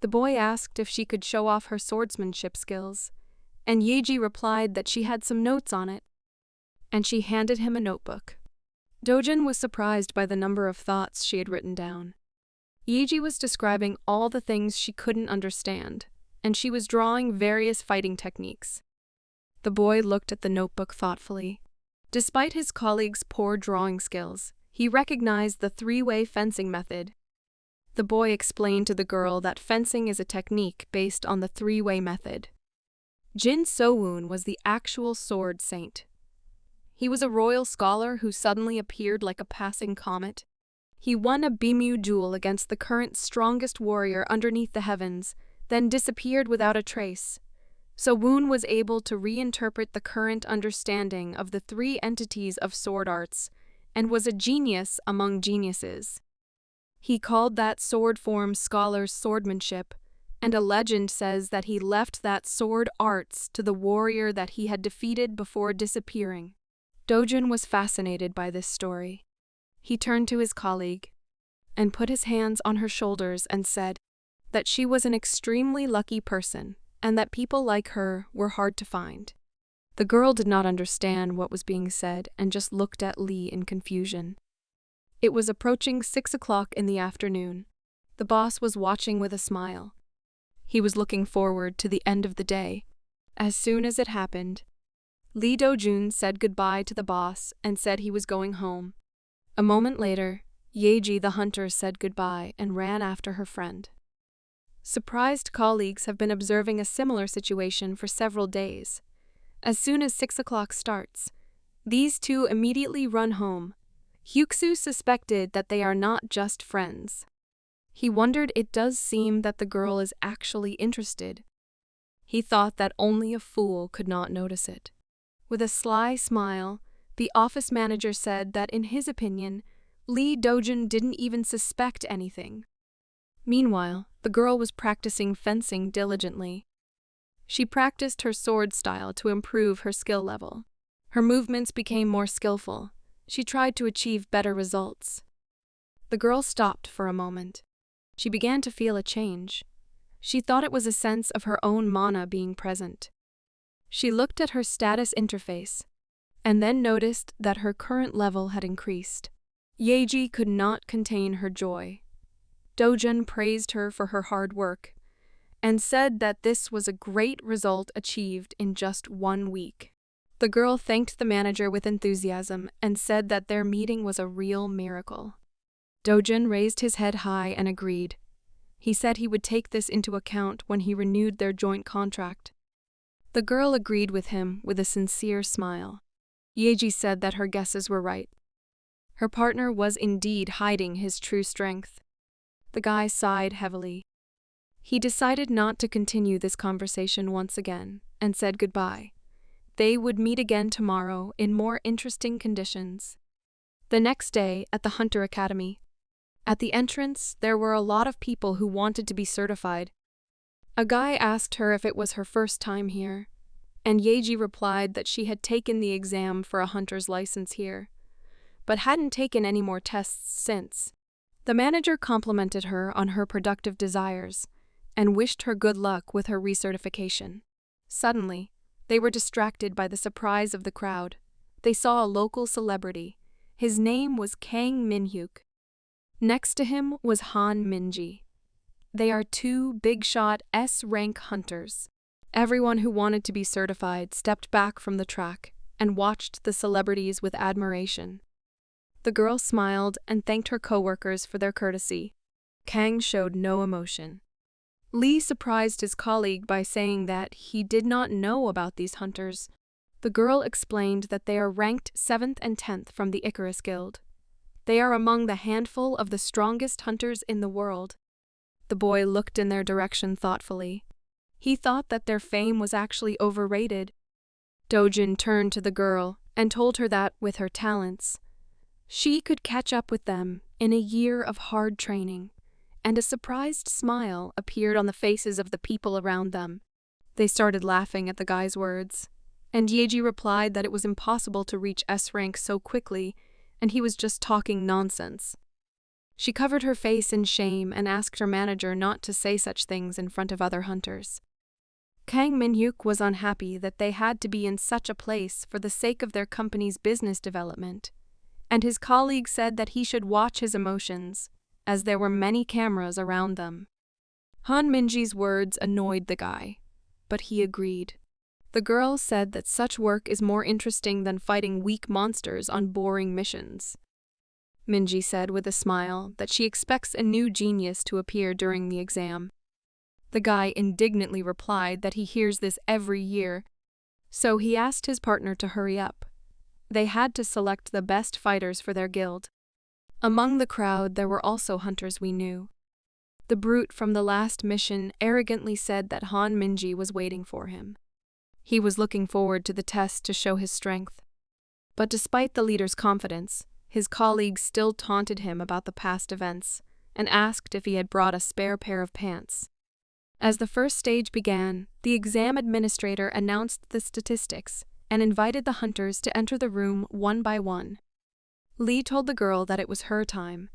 The boy asked if she could show off her swordsmanship skills, and Yayi replied that she had some notes on it, and she handed him a notebook. Dojun was surprised by the number of thoughts she had written down. Yayi was describing all the things she couldn't understand, and she was drawing various fighting techniques. The boy looked at the notebook thoughtfully. Despite his colleague's poor drawing skills, he recognized the three-way fencing method. The boy explained to the girl that fencing is a technique based on the three-way method. Jin So-woon was the actual sword saint. He was a royal scholar who suddenly appeared like a passing comet. He won a Bimu duel against the current strongest warrior underneath the heavens, then disappeared without a trace. So Woon was able to reinterpret the current understanding of the three entities of sword arts, and was a genius among geniuses. He called that sword form scholar's swordsmanship, and a legend says that he left that sword arts to the warrior that he had defeated before disappearing. Dojun was fascinated by this story. He turned to his colleague and put his hands on her shoulders and said that she was an extremely lucky person and that people like her were hard to find. The girl did not understand what was being said and just looked at Lee in confusion. It was approaching 6 o'clock in the afternoon. The boss was watching with a smile. He was looking forward to the end of the day. As soon as it happened, Lee Dojun said goodbye to the boss and said he was going home. A moment later, Yayi the hunter said goodbye and ran after her friend. Surprised colleagues have been observing a similar situation for several days. As soon as 6 o'clock starts, these two immediately run home. Hyuksu suspected that they are not just friends. He wondered it does seem that the girl is actually interested. He thought that only a fool could not notice it. With a sly smile, the office manager said that in his opinion, Lee Dojun didn't even suspect anything. Meanwhile, the girl was practicing fencing diligently. She practiced her sword style to improve her skill level. Her movements became more skillful. She tried to achieve better results. The girl stopped for a moment. She began to feel a change. She thought it was a sense of her own mana being present. She looked at her status interface, and then noticed that her current level had increased. Yayi could not contain her joy. Dojun praised her for her hard work, and said that this was a great result achieved in just 1 week. The girl thanked the manager with enthusiasm and said that their meeting was a real miracle. Dojun raised his head high and agreed. He said he would take this into account when he renewed their joint contract. The girl agreed with him with a sincere smile. Yayi said that her guesses were right. Her partner was indeed hiding his true strength. The guy sighed heavily. He decided not to continue this conversation once again and said goodbye. They would meet again tomorrow in more interesting conditions. The next day at the Hunter Academy. At the entrance, there were a lot of people who wanted to be certified. A guy asked her if it was her first time here, and Yayi replied that she had taken the exam for a hunter's license here, but hadn't taken any more tests since. The manager complimented her on her productive desires and wished her good luck with her recertification. Suddenly, they were distracted by the surprise of the crowd. They saw a local celebrity. His name was Kang Minhyuk. Next to him was Han Minji. They are 2 big-shot S-rank hunters. Everyone who wanted to be certified stepped back from the track and watched the celebrities with admiration. The girl smiled and thanked her coworkers for their courtesy. Kang showed no emotion. Lee surprised his colleague by saying that he did not know about these hunters. The girl explained that they are ranked 7th and 10th from the Icarus Guild. They are among the handful of the strongest hunters in the world. The boy looked in their direction thoughtfully. He thought that their fame was actually overrated. Dojun turned to the girl and told her that, with her talents, she could catch up with them in a year of hard training, and a surprised smile appeared on the faces of the people around them. They started laughing at the guy's words, and Yayi replied that it was impossible to reach S rank so quickly, and he was just talking nonsense. She covered her face in shame and asked her manager not to say such things in front of other hunters. Kang Minhyuk was unhappy that they had to be in such a place for the sake of their company's business development, and his colleague said that he should watch his emotions, as there were many cameras around them. Han Minji's words annoyed the guy, but he agreed. The girl said that such work is more interesting than fighting weak monsters on boring missions. Minji said with a smile that she expects a new genius to appear during the exam. The guy indignantly replied that he hears this every year, so he asked his partner to hurry up. They had to select the best fighters for their guild. Among the crowd there were also hunters we knew. The brute from the last mission arrogantly said that Han Minji was waiting for him. He was looking forward to the test to show his strength. But despite the leader's confidence, his colleagues still taunted him about the past events and asked if he had brought a spare pair of pants. As the first stage began, the exam administrator announced the statistics and invited the hunters to enter the room one by one. Lee told the girl that it was her time,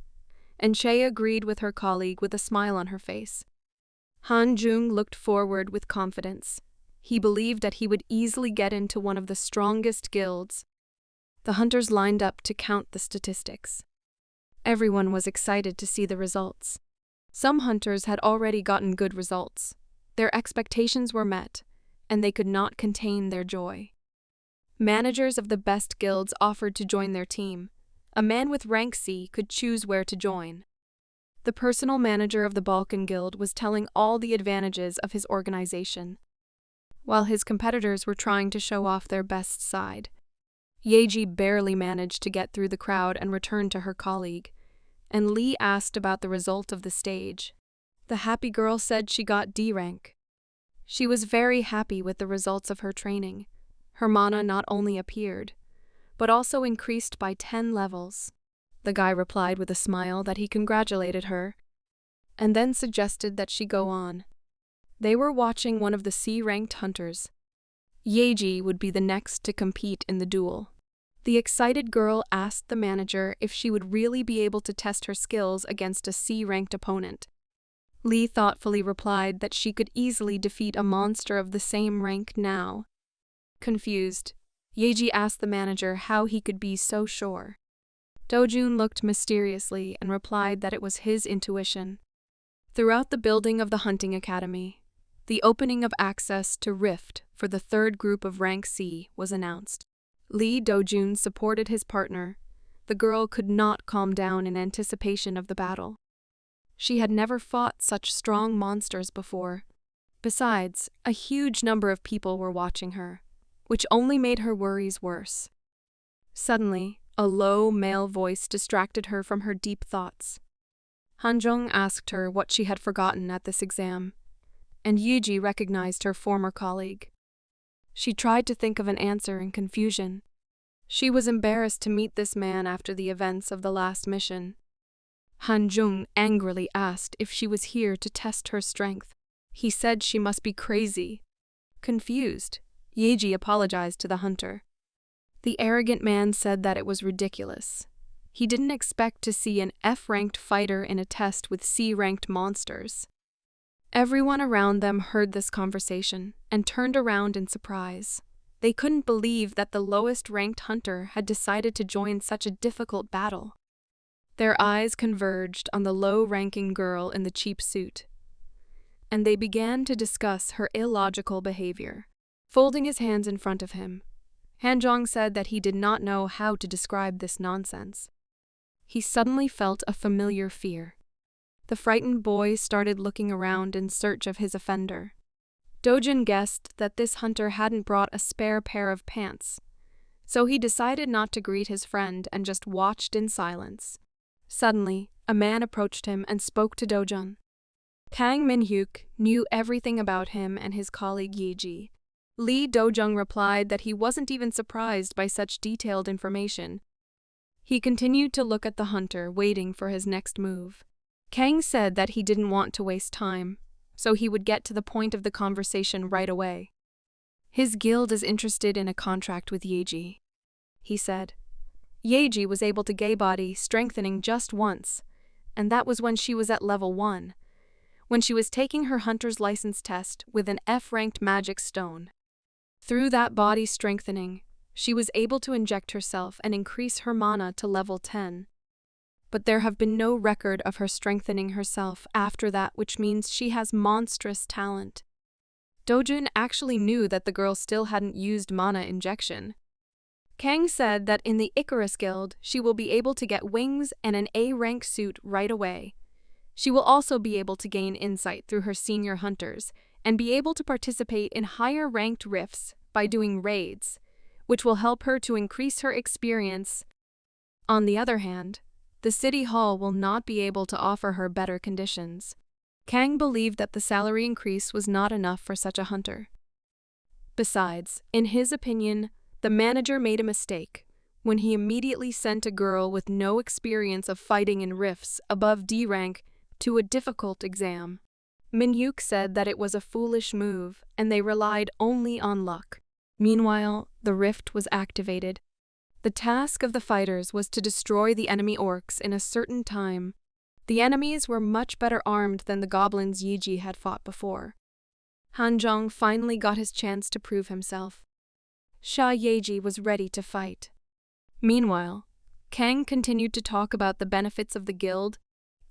and Che agreed with her colleague with a smile on her face. Han Jung looked forward with confidence. He believed that he would easily get into one of the strongest guilds. The hunters lined up to count the statistics. Everyone was excited to see the results. Some hunters had already gotten good results. Their expectations were met, and they could not contain their joy. Managers of the best guilds offered to join their team. A man with rank C could choose where to join. The personal manager of the Balkan Guild was telling all the advantages of his organization, while his competitors were trying to show off their best side. Yayi barely managed to get through the crowd and return to her colleague, and Lee asked about the result of the stage. The happy girl said she got D rank. She was very happy with the results of her training. Her mana not only appeared, but also increased by 10 levels. The guy replied with a smile that he congratulated her, and then suggested that she go on. They were watching one of the C-ranked hunters. Yayi would be the next to compete in the duel. The excited girl asked the manager if she would really be able to test her skills against a C-ranked opponent. Li thoughtfully replied that she could easily defeat a monster of the same rank now. Confused, Yayi asked the manager how he could be so sure. Dojun looked mysteriously and replied that it was his intuition. Throughout the building of the hunting academy, the opening of access to Rift for the third group of rank C was announced. Li Dojun supported his partner. The girl could not calm down in anticipation of the battle. She had never fought such strong monsters before. Besides, a huge number of people were watching her, which only made her worries worse. Suddenly, a low male voice distracted her from her deep thoughts. Hanjong asked her what she had forgotten at this exam, and Yayi recognized her former colleague. She tried to think of an answer in confusion. She was embarrassed to meet this man after the events of the last mission. Hanjong angrily asked if she was here to test her strength. He said she must be crazy. Confused, Yayi apologized to the hunter. The arrogant man said that it was ridiculous. He didn't expect to see an F-ranked fighter in a test with C-ranked monsters. Everyone around them heard this conversation and turned around in surprise. They couldn't believe that the lowest-ranked hunter had decided to join such a difficult battle. Their eyes converged on the low-ranking girl in the cheap suit, and they began to discuss her illogical behavior. Folding his hands in front of him, Hanjong said that he did not know how to describe this nonsense. He suddenly felt a familiar fear. The frightened boy started looking around in search of his offender. Dojun guessed that this hunter hadn't brought a spare pair of pants, so he decided not to greet his friend and just watched in silence. Suddenly, a man approached him and spoke to Dojun. Kang Minhyuk knew everything about him and his colleague Yayi. Li Dojun replied that he wasn't even surprised by such detailed information. He continued to look at the hunter, waiting for his next move. Kang said that he didn't want to waste time, so he would get to the point of the conversation right away. His guild is interested in a contract with Yayi, he said. Yayi was able to gay body strengthening just once, and that was when she was at level 1, when she was taking her hunter's license test with an F-ranked magic stone. Through that body strengthening, she was able to inject herself and increase her mana to level 10. But there have been no record of her strengthening herself after that, which means she has monstrous talent. Dojun actually knew that the girl still hadn't used mana injection. Kang said that in the Icarus Guild, she will be able to get wings and an A-rank suit right away. She will also be able to gain insight through her senior hunters and be able to participate in higher-ranked rifts by doing raids, which will help her to increase her experience. On the other hand, the city hall will not be able to offer her better conditions. Kang believed that the salary increase was not enough for such a hunter. Besides, in his opinion, the manager made a mistake when he immediately sent a girl with no experience of fighting in rifts above D rank to a difficult exam. Minhyuk said that it was a foolish move and they relied only on luck. Meanwhile, the rift was activated. The task of the fighters was to destroy the enemy orcs in a certain time. The enemies were much better armed than the goblins Yayi had fought before. Hanjong finally got his chance to prove himself. Yayi was ready to fight. Meanwhile, Kang continued to talk about the benefits of the guild.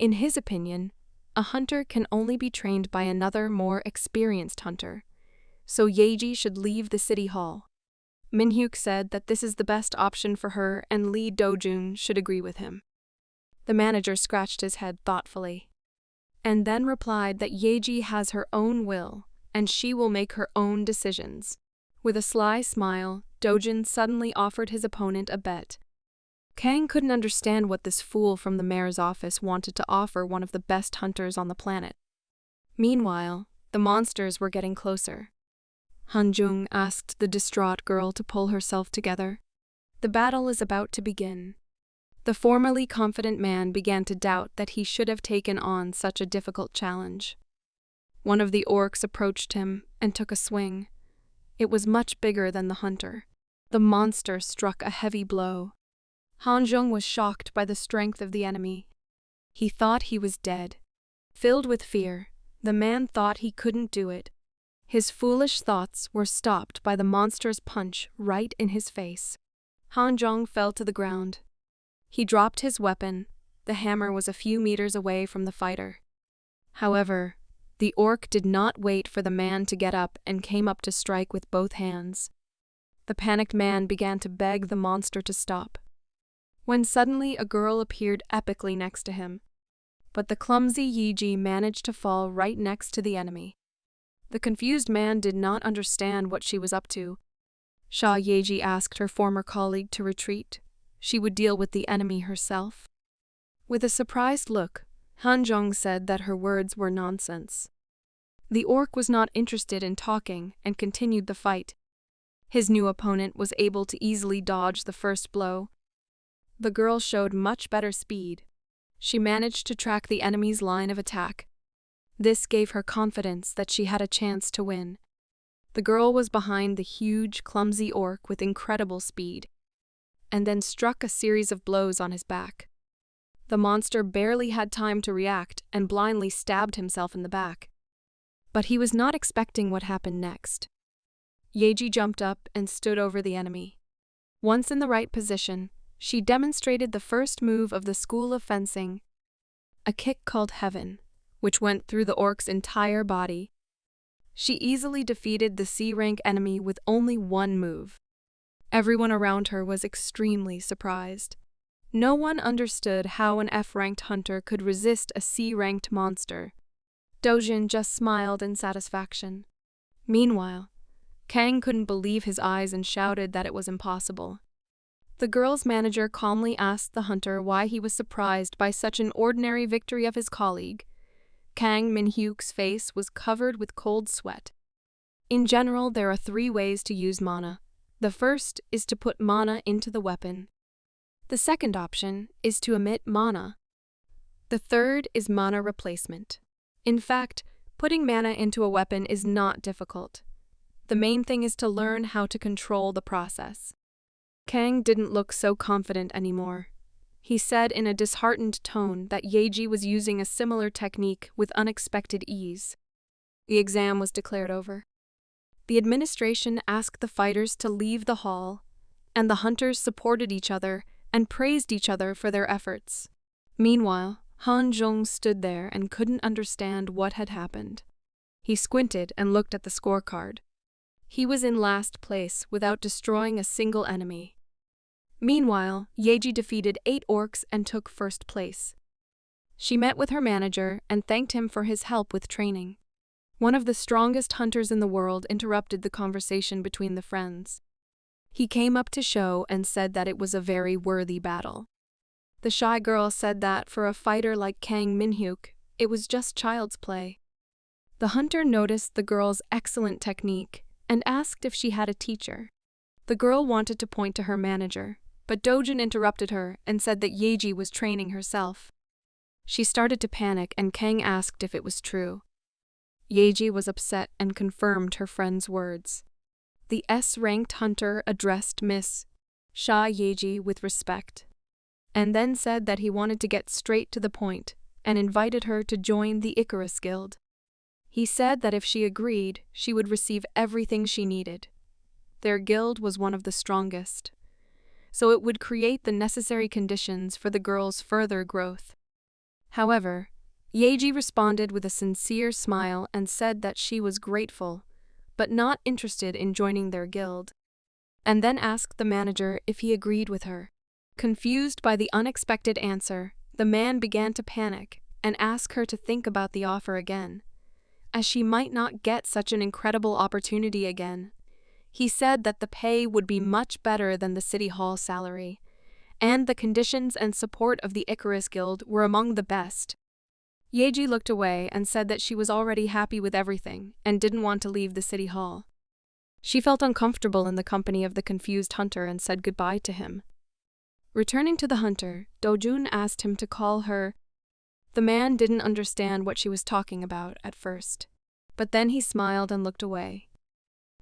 In his opinion, a hunter can only be trained by another, more experienced hunter, so Yayi should leave the city hall. Minhyuk said that this is the best option for her and Li Dojun should agree with him. The manager scratched his head thoughtfully, and then replied that Yayi has her own will and she will make her own decisions. With a sly smile, Dojun suddenly offered his opponent a bet. Kang couldn't understand what this fool from the mayor's office wanted to offer one of the best hunters on the planet. Meanwhile, the monsters were getting closer. Hanjung asked the distraught girl to pull herself together. The battle is about to begin. The formerly confident man began to doubt that he should have taken on such a difficult challenge. One of the orcs approached him and took a swing. It was much bigger than the hunter. The monster struck a heavy blow. Hanjung was shocked by the strength of the enemy. He thought he was dead. Filled with fear, the man thought he couldn't do it. His foolish thoughts were stopped by the monster's punch right in his face. Han Zhong fell to the ground. He dropped his weapon. The hammer was a few meters away from the fighter. However, the orc did not wait for the man to get up and came up to strike with both hands. The panicked man began to beg the monster to stop, when suddenly a girl appeared epically next to him. But the clumsy Yayi managed to fall right next to the enemy. The confused man did not understand what she was up to. Yayi asked her former colleague to retreat. She would deal with the enemy herself. With a surprised look, Han Zhong said that her words were nonsense. The orc was not interested in talking and continued the fight. His new opponent was able to easily dodge the first blow. The girl showed much better speed. She managed to track the enemy's line of attack. This gave her confidence that she had a chance to win. The girl was behind the huge, clumsy orc with incredible speed, and then struck a series of blows on his back. The monster barely had time to react and blindly stabbed himself in the back. But he was not expecting what happened next. Yayi jumped up and stood over the enemy. Once in the right position, she demonstrated the first move of the school of fencing, a kick called Heaven, which went through the orc's entire body. She easily defeated the C-rank enemy with only one move. Everyone around her was extremely surprised. No one understood how an F-ranked hunter could resist a C-ranked monster. Dojun just smiled in satisfaction. Meanwhile, Kang couldn't believe his eyes and shouted that it was impossible. The girl's manager calmly asked the hunter why he was surprised by such an ordinary victory of his colleague. Kang Min-hyuk's face was covered with cold sweat. In general, there are 3 ways to use mana. The first is to put mana into the weapon. The second option is to emit mana. The third is mana replacement. In fact, putting mana into a weapon is not difficult. The main thing is to learn how to control the process. Kang didn't look so confident anymore. He said in a disheartened tone that Yayi was using a similar technique with unexpected ease. The exam was declared over. The administration asked the fighters to leave the hall, and the hunters supported each other and praised each other for their efforts. Meanwhile, Han Zhong stood there and couldn't understand what had happened. He squinted and looked at the scorecard. He was in last place without destroying a single enemy. Meanwhile, Yayi defeated 8 orcs and took first place. She met with her manager and thanked him for his help with training. One of the strongest hunters in the world interrupted the conversation between the friends. He came up to show and said that it was a very worthy battle. The shy girl said that for a fighter like Kang Min-hyuk, it was just child's play. The hunter noticed the girl's excellent technique and asked if she had a teacher. The girl wanted to point to her manager, but Dojun interrupted her and said that Yayi was training herself. She started to panic and Kang asked if it was true. Yayi was upset and confirmed her friend's words. The S-ranked hunter addressed Miss Yayi with respect, and then said that he wanted to get straight to the point and invited her to join the Icarus Guild. He said that if she agreed, she would receive everything she needed. Their guild was one of the strongest, so it would create the necessary conditions for the girl's further growth. However, Yayi responded with a sincere smile and said that she was grateful, but not interested in joining their guild, and then asked the manager if he agreed with her. Confused by the unexpected answer, the man began to panic and ask her to think about the offer again, as she might not get such an incredible opportunity again. He said that the pay would be much better than the city hall salary, and the conditions and support of the Icarus Guild were among the best. Yayi looked away and said that she was already happy with everything and didn't want to leave the city hall. She felt uncomfortable in the company of the confused hunter and said goodbye to him. Returning to the hunter, Dojun asked him to call her. The man didn't understand what she was talking about at first, but then he smiled and looked away.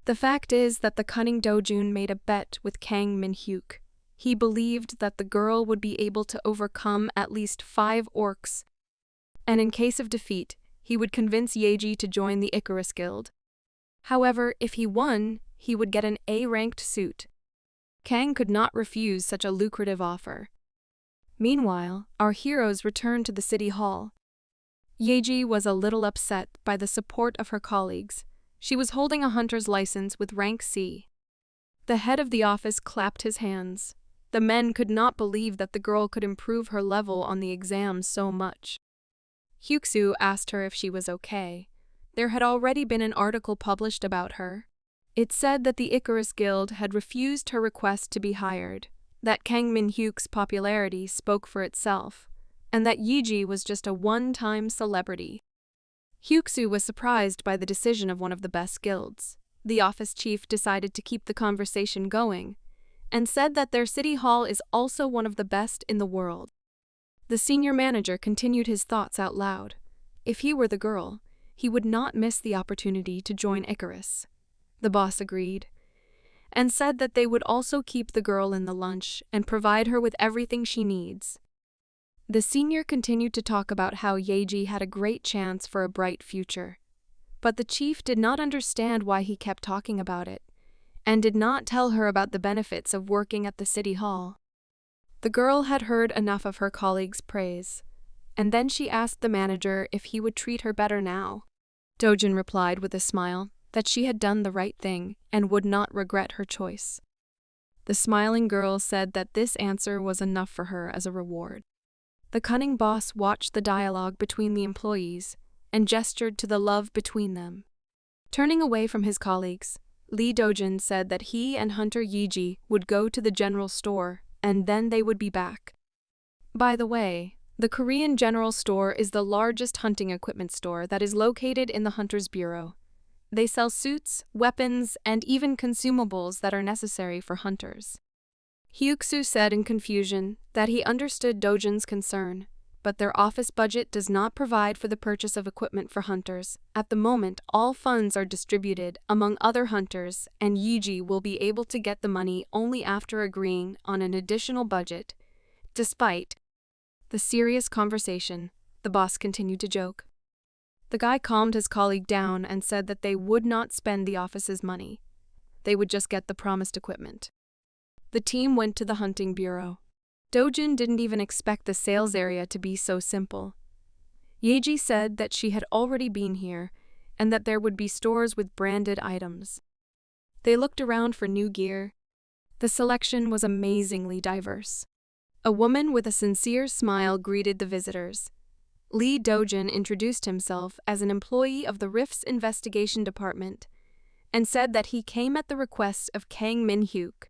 The fact is that the cunning Dojun made a bet with Kang Min-hyuk. He believed that the girl would be able to overcome at least 5 orcs. and in case of defeat, he would convince Yayi to join the Icarus Guild. However, if he won, he would get an A-ranked suit. Kang could not refuse such a lucrative offer. Meanwhile, our heroes returned to the city hall. Yayi was a little upset by the support of her colleagues. She was holding a hunter's license with rank C. The head of the office clapped his hands. The men could not believe that the girl could improve her level on the exam so much. Hyuksu asked her if she was okay. There had already been an article published about her. It said that the Icarus Guild had refused her request to be hired, that Kang Min-hyuk's popularity spoke for itself, and that Yayi was just a one-time celebrity. Hyuksu was surprised by the decision of one of the best guilds. The office chief decided to keep the conversation going, and said that their city hall is also one of the best in the world. The senior manager continued his thoughts out loud. If he were the girl, he would not miss the opportunity to join Icarus. The boss agreed, and said that they would also keep the girl in the lunch and provide her with everything she needs. The senior continued to talk about how Yayi had a great chance for a bright future. But the chief did not understand why he kept talking about it, and did not tell her about the benefits of working at the city hall. The girl had heard enough of her colleagues' praise, and then she asked the manager if he would treat her better now. Dojun replied with a smile that she had done the right thing and would not regret her choice. The smiling girl said that this answer was enough for her as a reward. The cunning boss watched the dialogue between the employees and gestured to the love between them. Turning away from his colleagues, Lee Dojun said that he and Hunter Yayi would go to the general store and then they would be back. By the way, the Korean General Store is the largest hunting equipment store that is located in the Hunter's Bureau. They sell suits, weapons, and even consumables that are necessary for hunters. Hyuksu said in confusion that he understood Dojun's concern, but their office budget does not provide for the purchase of equipment for hunters. At the moment, all funds are distributed among other hunters, and Yayi will be able to get the money only after agreeing on an additional budget. Despite the serious conversation, the boss continued to joke. The guy calmed his colleague down and said that they would not spend the office's money. They would just get the promised equipment. The team went to the hunting bureau. Dojun didn't even expect the sales area to be so simple. Yayi said that she had already been here and that there would be stores with branded items. They looked around for new gear. The selection was amazingly diverse. A woman with a sincere smile greeted the visitors. Lee Dojun introduced himself as an employee of the Rift's investigation department and said that he came at the request of Kang Min-hyuk.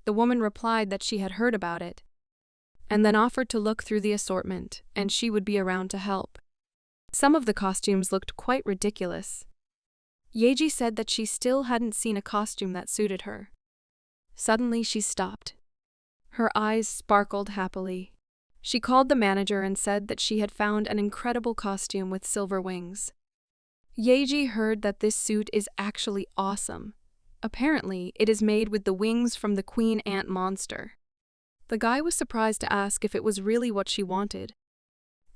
The woman replied that she had heard about it, and then offered to look through the assortment, and she would be around to help. Some of the costumes looked quite ridiculous. Yayi said that she still hadn't seen a costume that suited her. Suddenly she stopped. Her eyes sparkled happily. She called the manager and said that she had found an incredible costume with silver wings. Yayi heard that this suit is actually awesome. Apparently, it is made with the wings from the queen ant monster. The guy was surprised to ask if it was really what she wanted.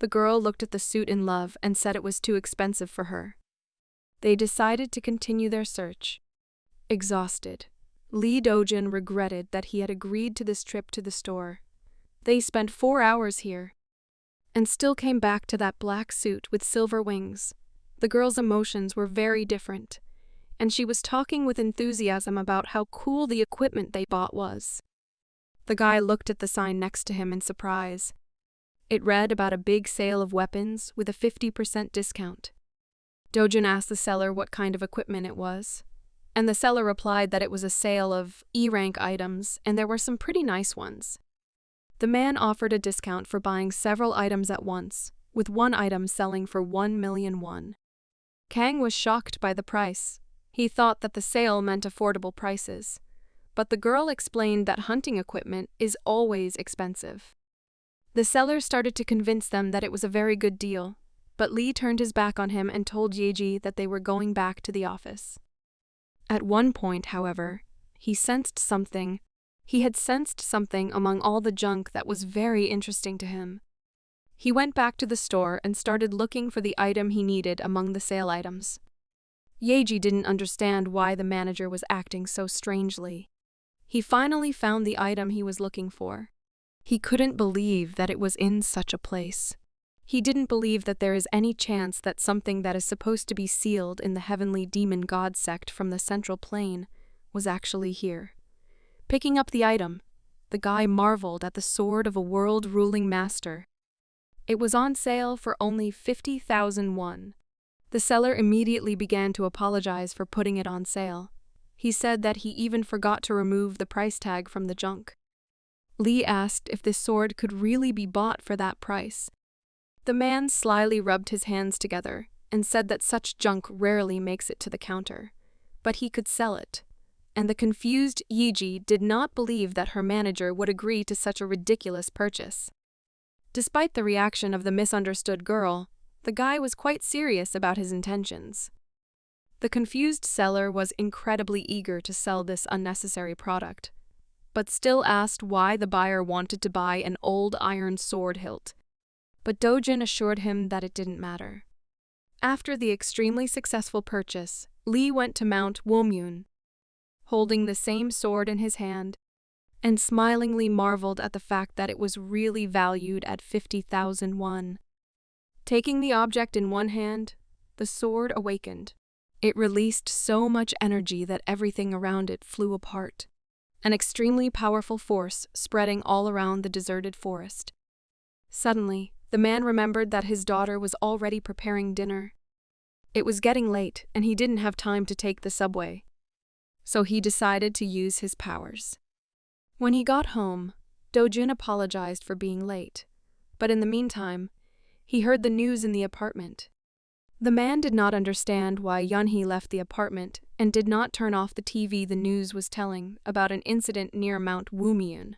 The girl looked at the suit in love and said it was too expensive for her. They decided to continue their search. Exhausted, Lee Dojun regretted that he had agreed to this trip to the store. They spent 4 hours here, and still came back to that black suit with silver wings. The girl's emotions were very different, and she was talking with enthusiasm about how cool the equipment they bought was. The guy looked at the sign next to him in surprise. It read about a big sale of weapons with a 50% discount. Dojun asked the seller what kind of equipment it was, and the seller replied that it was a sale of E-rank items, and there were some pretty nice ones. The man offered a discount for buying several items at once, with one item selling for 1 million won. Kang was shocked by the price. He thought that the sale meant affordable prices, but the girl explained that hunting equipment is always expensive. The seller started to convince them that it was a very good deal, but Lee turned his back on him and told Yayi that they were going back to the office. At one point, however, he sensed something. He had sensed something among all the junk that was very interesting to him. He went back to the store and started looking for the item he needed among the sale items. Yayi didn't understand why the manager was acting so strangely. He finally found the item he was looking for. He couldn't believe that it was in such a place. He didn't believe that there is any chance that something that is supposed to be sealed in the heavenly demon god sect from the central plane was actually here. Picking up the item, the guy marveled at the sword of a world-ruling master. It was on sale for only 50,000 won. The seller immediately began to apologize for putting it on sale. He said that he even forgot to remove the price tag from the junk. Lee asked if this sword could really be bought for that price. The man slyly rubbed his hands together and said that such junk rarely makes it to the counter, but he could sell it. And the confused Yayi did not believe that her manager would agree to such a ridiculous purchase. Despite the reaction of the misunderstood girl, the guy was quite serious about his intentions. The confused seller was incredibly eager to sell this unnecessary product, but still asked why the buyer wanted to buy an old iron sword hilt. But Dojun assured him that it didn't matter. After the extremely successful purchase, Lee went to Mount Womyun, holding the same sword in his hand, and smilingly marveled at the fact that it was really valued at 50,000 won. Taking the object in one hand, the sword awakened. It released so much energy that everything around it flew apart, an extremely powerful force spreading all around the deserted forest. Suddenly, the man remembered that his daughter was already preparing dinner. It was getting late, and he didn't have time to take the subway, so he decided to use his powers. When he got home, Dojun apologized for being late, but in the meantime, he heard the news in the apartment. The man did not understand why Yunhee left the apartment and did not turn off the TV the news was telling about an incident near Mount Womyun,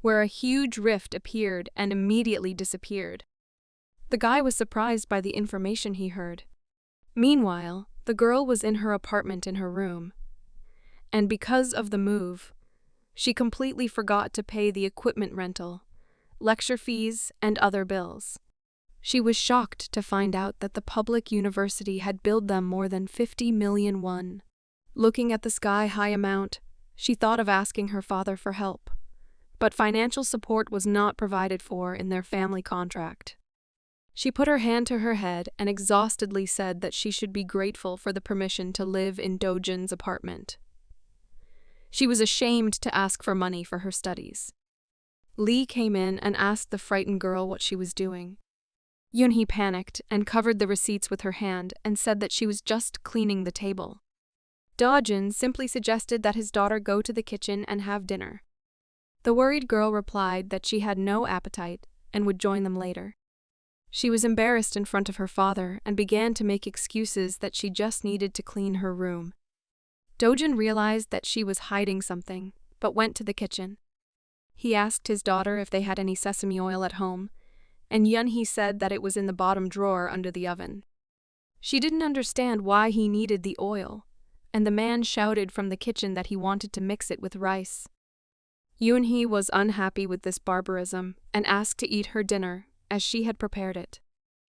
where a huge rift appeared and immediately disappeared. The guy was surprised by the information he heard. Meanwhile, the girl was in her apartment in her room, and because of the move, she completely forgot to pay the equipment rental, lecture fees, and other bills. She was shocked to find out that the public university had billed them more than 50 million won. Looking at the sky-high amount, she thought of asking her father for help, but financial support was not provided for in their family contract. She put her hand to her head and exhaustedly said that she should be grateful for the permission to live in Dojun's apartment. She was ashamed to ask for money for her studies. Lee came in and asked the frightened girl what she was doing. Yunhee panicked and covered the receipts with her hand and said that she was just cleaning the table. Dojun simply suggested that his daughter go to the kitchen and have dinner. The worried girl replied that she had no appetite and would join them later. She was embarrassed in front of her father and began to make excuses that she just needed to clean her room. Dojun realized that she was hiding something, but went to the kitchen. He asked his daughter if they had any sesame oil at home, and Yunhee said that it was in the bottom drawer under the oven. She didn't understand why he needed the oil, and the man shouted from the kitchen that he wanted to mix it with rice. Yunhee was unhappy with this barbarism and asked to eat her dinner as she had prepared it.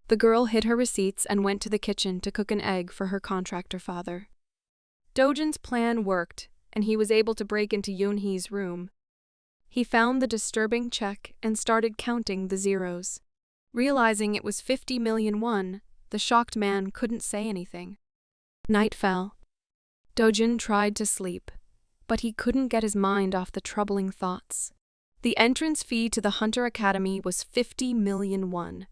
The girl hid her receipts and went to the kitchen to cook an egg for her contractor father. Dojun's plan worked, and he was able to break into Yunhee's room. He found the disturbing check and started counting the zeros. Realizing it was 50 million won, the shocked man couldn't say anything. Night fell. Dojun tried to sleep, but he couldn't get his mind off the troubling thoughts. The entrance fee to the Hunter Academy was 50 million won.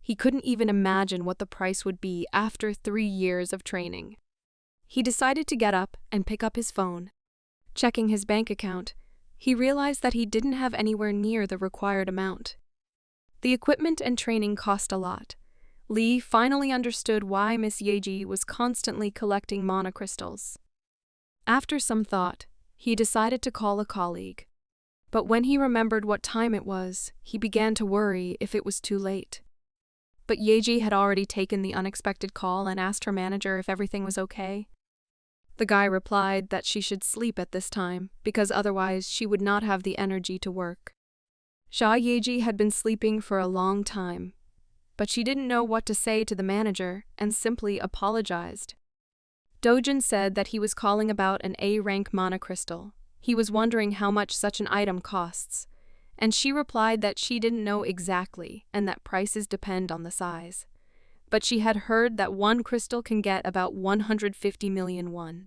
He couldn't even imagine what the price would be after 3 years of training. He decided to get up and pick up his phone. Checking his bank account, he realized that he didn't have anywhere near the required amount. The equipment and training cost a lot. Lee finally understood why Miss Yayi was constantly collecting mana crystals. After some thought, he decided to call a colleague. But when he remembered what time it was, he began to worry if it was too late. But Yayi had already taken the unexpected call and asked her manager if everything was okay. The guy replied that she should sleep at this time because otherwise she would not have the energy to work. Yayi had been sleeping for a long time, but she didn't know what to say to the manager and simply apologized. Dojun said that he was calling about an A-rank mana crystal. He was wondering how much such an item costs, and she replied that she didn't know exactly and that prices depend on the size. But she had heard that one crystal can get about 150 million won.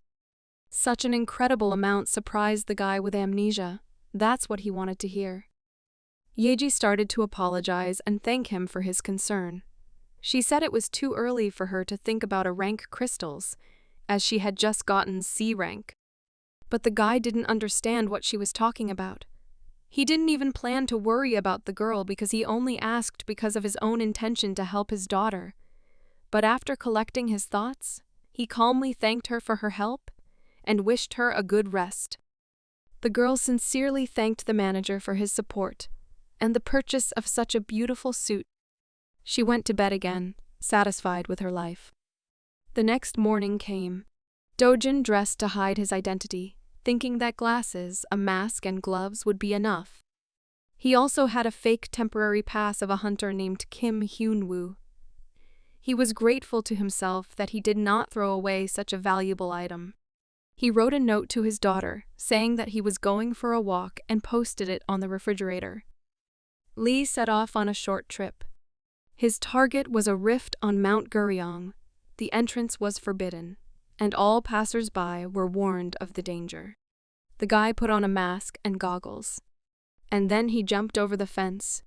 Such an incredible amount surprised the guy with amnesia. That's what he wanted to hear. Yayi started to apologize and thank him for his concern. She said it was too early for her to think about a rank crystals, as she had just gotten C rank. But the guy didn't understand what she was talking about. He didn't even plan to worry about the girl because he only asked because of his own intention to help his daughter. But after collecting his thoughts, he calmly thanked her for her help and wished her a good rest. The girl sincerely thanked the manager for his support and the purchase of such a beautiful suit. She went to bed again, satisfied with her life. The next morning came. Dojun dressed to hide his identity, thinking that glasses, a mask, and gloves would be enough. He also had a fake temporary pass of a hunter named Kim Hyun-woo. He was grateful to himself that he did not throw away such a valuable item. He wrote a note to his daughter, saying that he was going for a walk and posted it on the refrigerator. Lee set off on a short trip. His target was a rift on Mount Guryong. The entrance was forbidden, and all passers-by were warned of the danger. The guy put on a mask and goggles. And then he jumped over the fence.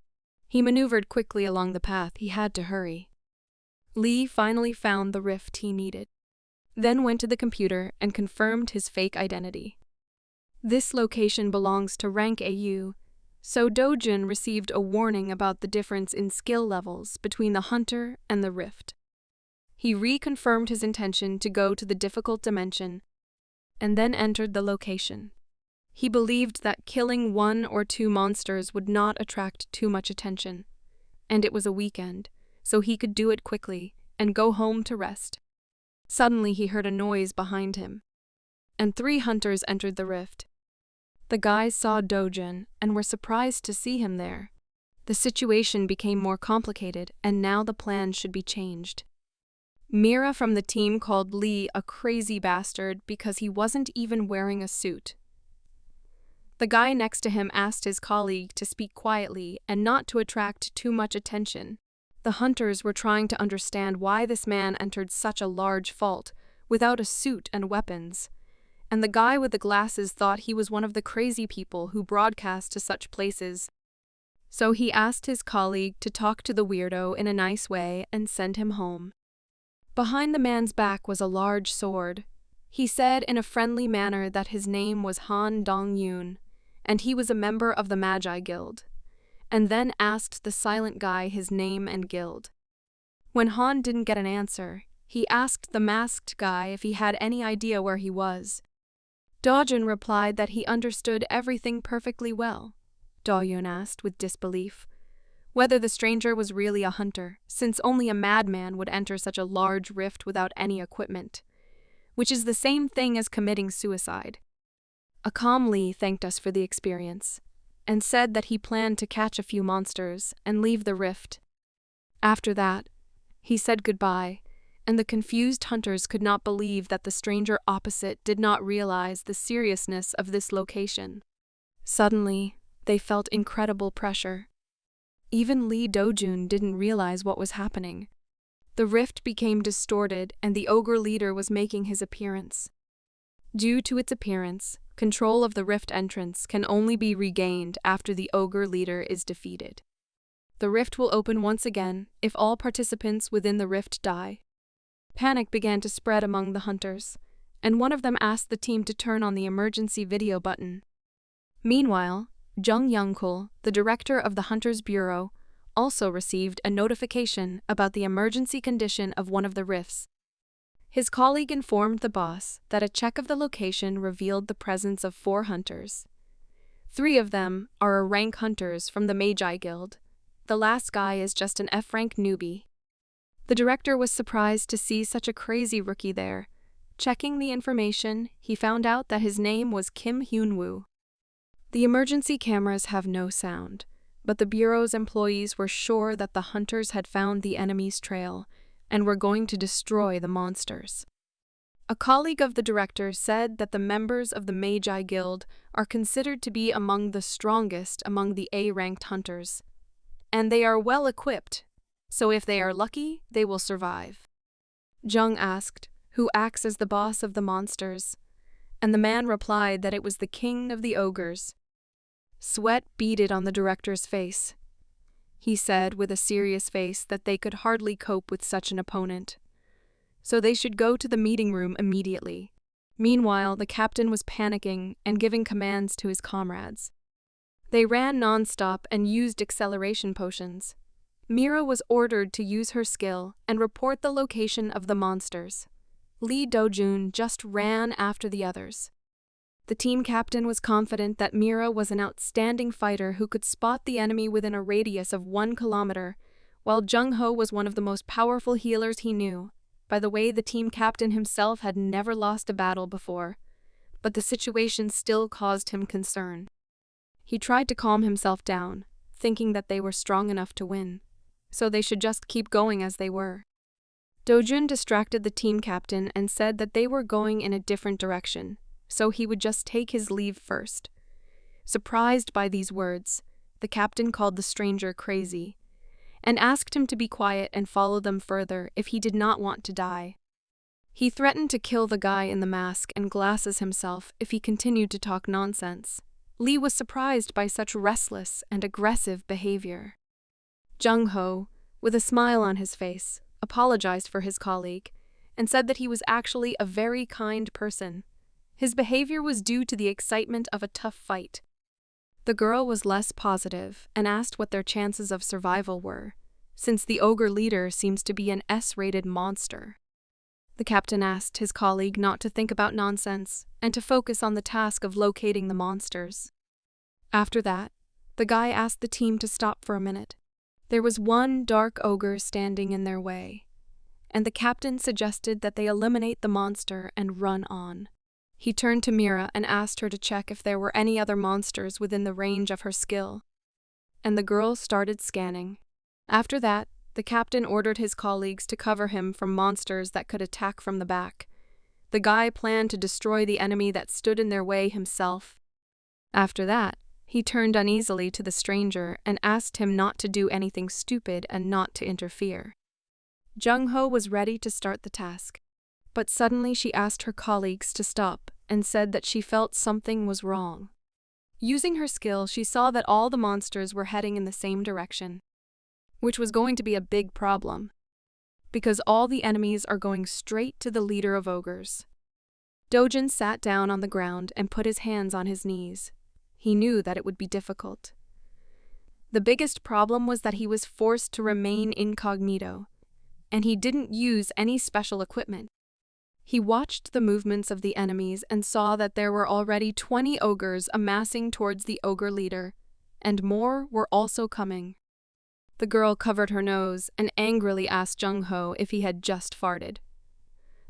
He maneuvered quickly along the path. He had to hurry. Lee finally found the rift he needed, then went to the computer and confirmed his fake identity. This location belongs to rank AU, so Dojun received a warning about the difference in skill levels between the hunter and the rift. He reconfirmed his intention to go to the difficult dimension and then entered the location. He believed that killing 1 or 2 monsters would not attract too much attention, and it was a weekend, so he could do it quickly and go home to rest. Suddenly he heard a noise behind him, and 3 hunters entered the rift. The guys saw Dojun and were surprised to see him there. The situation became more complicated, and now the plan should be changed. Mira from the team called Lee a crazy bastard because he wasn't even wearing a suit. The guy next to him asked his colleague to speak quietly and not to attract too much attention. The hunters were trying to understand why this man entered such a large vault without a suit and weapons, and the guy with the glasses thought he was one of the crazy people who broadcast to such places. So he asked his colleague to talk to the weirdo in a nice way and send him home. Behind the man's back was a large sword. He said in a friendly manner that his name was Han Dong-yoon, and he was a member of the Magi Guild, and then asked the silent guy his name and guild. When Han didn't get an answer, he asked the masked guy if he had any idea where he was. Dojun replied that he understood everything perfectly well. Dojun asked with disbelief whether the stranger was really a hunter, since only a madman would enter such a large rift without any equipment, which is the same thing as committing suicide. A calm Lee thanked us for the experience, and said that he planned to catch a few monsters and leave the rift. After that, he said goodbye, and the confused hunters could not believe that the stranger opposite did not realize the seriousness of this location. Suddenly, they felt incredible pressure. Even Lee Dojun didn't realize what was happening. The rift became distorted and the ogre leader was making his appearance. Due to its appearance, control of the rift entrance can only be regained after the ogre leader is defeated. The rift will open once again if all participants within the rift die. Panic began to spread among the hunters, and one of them asked the team to turn on the emergency video button. Meanwhile, Jung Young-kul, the director of the Hunters Bureau, also received a notification about the emergency condition of one of the rifts. His colleague informed the boss that a check of the location revealed the presence of 4 hunters. 3 of them are rank hunters from the Magi Guild. The last guy is just an F-rank newbie. The director was surprised to see such a crazy rookie there. Checking the information, he found out that his name was Kim Hyun-woo. The emergency cameras have no sound, but the Bureau's employees were sure that the hunters had found the enemy's trail and were going to destroy the monsters. A colleague of the director said that the members of the Magi Guild are considered to be among the strongest among the A-ranked hunters, and they are well equipped, so if they are lucky, they will survive. Jung asked, "Who acts as the boss of the monsters?" And the man replied that it was the king of the ogres. Sweat beaded on the director's face. He said with a serious face that they could hardly cope with such an opponent, so they should go to the meeting room immediately. Meanwhile, the captain was panicking and giving commands to his comrades. They ran non-stop and used acceleration potions. Mira was ordered to use her skill and report the location of the monsters. Dojun just ran after the others. The team captain was confident that Mira was an outstanding fighter who could spot the enemy within a radius of 1 kilometer, while Jung-ho was one of the most powerful healers he knew. By the way, the team captain himself had never lost a battle before, but the situation still caused him concern. He tried to calm himself down, thinking that they were strong enough to win, so they should just keep going as they were. Dojun distracted the team captain and said that they were going in a different direction, so he would just take his leave first. Surprised by these words, the captain called the stranger crazy and asked him to be quiet and follow them further if he did not want to die. He threatened to kill the guy in the mask and glasses himself if he continued to talk nonsense. Lee was surprised by such restless and aggressive behavior. Jung-ho, with a smile on his face, apologized for his colleague and said that he was actually a very kind person. His behavior was due to the excitement of a tough fight. The girl was less positive and asked what their chances of survival were, since the ogre leader seems to be an S-rated monster. The captain asked his colleague not to think about nonsense and to focus on the task of locating the monsters. After that, the guy asked the team to stop for a minute. There was one dark ogre standing in their way, and the captain suggested that they eliminate the monster and run on. He turned to Mira and asked her to check if there were any other monsters within the range of her skill, and the girl started scanning. After that, the captain ordered his colleagues to cover him from monsters that could attack from the back. The guy planned to destroy the enemy that stood in their way himself. After that, he turned uneasily to the stranger and asked him not to do anything stupid and not to interfere. Jung-ho was ready to start the task, but suddenly she asked her colleagues to stop and said that she felt something was wrong. Using her skill, she saw that all the monsters were heading in the same direction, which was going to be a big problem, because all the enemies are going straight to the leader of ogres. Dojun sat down on the ground and put his hands on his knees. He knew that it would be difficult. The biggest problem was that he was forced to remain incognito, and he didn't use any special equipment. He watched the movements of the enemies and saw that there were already 20 ogres amassing towards the ogre leader, and more were also coming. The girl covered her nose and angrily asked Jung-ho if he had just farted.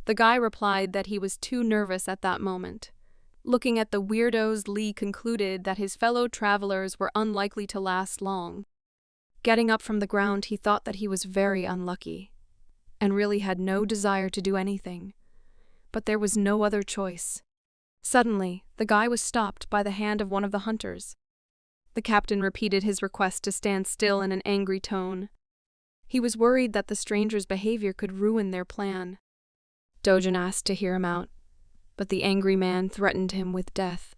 The guy replied that he was too nervous at that moment. Looking at the weirdos, Lee concluded that his fellow travelers were unlikely to last long. Getting up from the ground, he thought that he was very unlucky, and really had no desire to do anything. But there was no other choice. Suddenly, the guy was stopped by the hand of one of the hunters. The captain repeated his request to stand still in an angry tone. He was worried that the stranger's behavior could ruin their plan. Dojun asked to hear him out, but the angry man threatened him with death.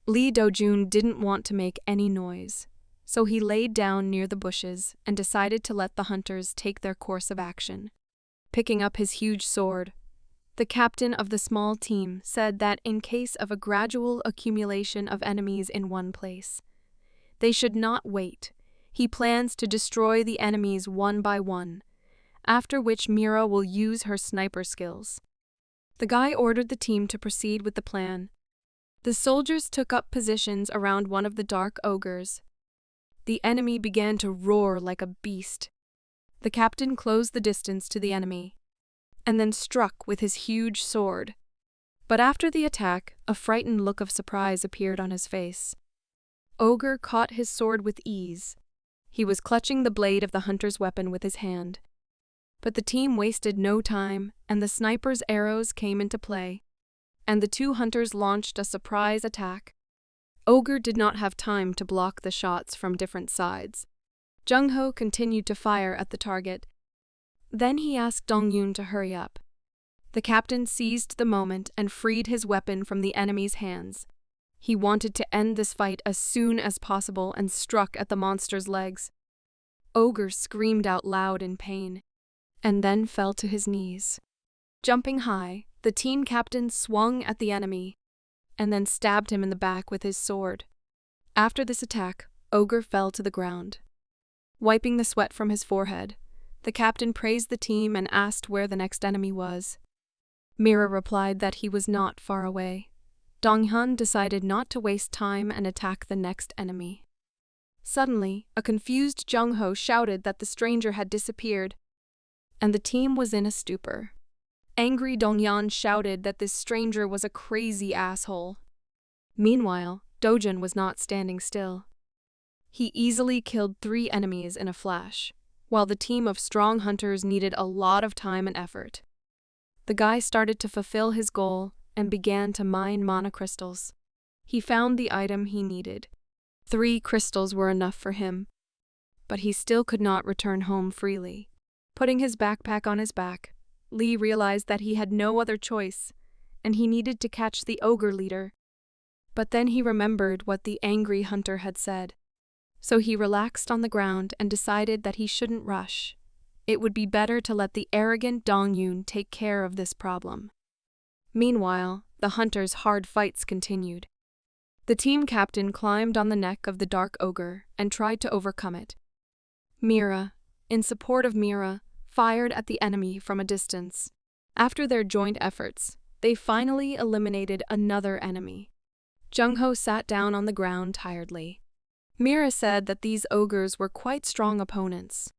Dojun didn't want to make any noise, so he laid down near the bushes and decided to let the hunters take their course of action. Picking up his huge sword, the captain of the small team said that in case of a gradual accumulation of enemies in one place, they should not wait. He plans to destroy the enemies one by one, after which Mira will use her sniper skills. The guy ordered the team to proceed with the plan. The soldiers took up positions around one of the dark ogres. The enemy began to roar like a beast. The captain closed the distance to the enemy, and then struck with his huge sword. But after the attack, a frightened look of surprise appeared on his face. Ogre caught his sword with ease. He was clutching the blade of the hunter's weapon with his hand. But the team wasted no time, and the sniper's arrows came into play, and the two hunters launched a surprise attack. Ogre did not have time to block the shots from different sides. Jung-ho continued to fire at the target. Then he asked Dong-yoon to hurry up. The captain seized the moment and freed his weapon from the enemy's hands. He wanted to end this fight as soon as possible and struck at the monster's legs. Ogre screamed out loud in pain, and then fell to his knees. Jumping high, the team captain swung at the enemy, and then stabbed him in the back with his sword. After this attack, Ogre fell to the ground. Wiping the sweat from his forehead, the captain praised the team and asked where the next enemy was. Mira replied that he was not far away. Dong-hyun decided not to waste time and attack the next enemy. Suddenly, a confused Jung-ho shouted that the stranger had disappeared, and the team was in a stupor. Angry Dong-hyun shouted that this stranger was a crazy asshole. Meanwhile, Dojun was not standing still. He easily killed 3 enemies in a flash, while the team of strong hunters needed a lot of time and effort. The guy started to fulfill his goal and began to mine mana crystals. He found the item he needed. 3 crystals were enough for him, but he still could not return home freely. Putting his backpack on his back, Lee realized that he had no other choice, and he needed to catch the ogre leader. But then he remembered what the angry hunter had said. So he relaxed on the ground and decided that he shouldn't rush. It would be better to let the arrogant Dong-yoon take care of this problem. Meanwhile, the hunters' hard fights continued. The team captain climbed on the neck of the dark ogre and tried to overcome it. Mira, in support of Mira, fired at the enemy from a distance. After their joint efforts, they finally eliminated another enemy. Jung-ho sat down on the ground tiredly. Mira said that these ogres were quite strong opponents.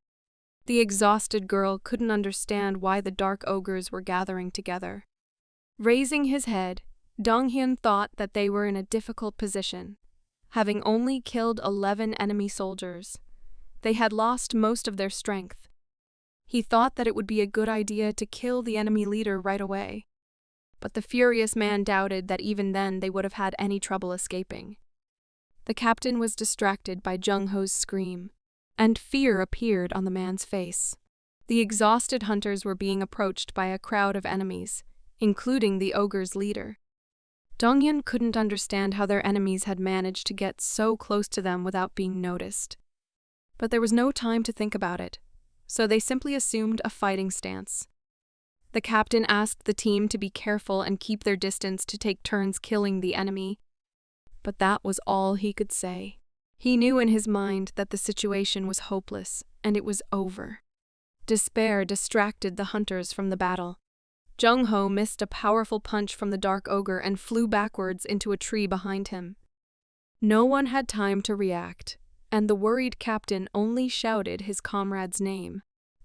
The exhausted girl couldn't understand why the dark ogres were gathering together. Raising his head, Dong-hyun thought that they were in a difficult position. Having only killed 11 enemy soldiers, they had lost most of their strength. He thought that it would be a good idea to kill the enemy leader right away. But the furious man doubted that even then they would have had any trouble escaping. The captain was distracted by Jung-ho's scream, and fear appeared on the man's face. The exhausted hunters were being approached by a crowd of enemies, including the ogre's leader. Dong-hyun couldn't understand how their enemies had managed to get so close to them without being noticed. But there was no time to think about it, so they simply assumed a fighting stance. The captain asked the team to be careful and keep their distance to take turns killing the enemy, but that was all he could say. He knew in his mind that the situation was hopeless, and it was over. Despair distracted the hunters from the battle. Jung-ho missed a powerful punch from the dark ogre and flew backwards into a tree behind him. No one had time to react, and the worried captain only shouted his comrade's name.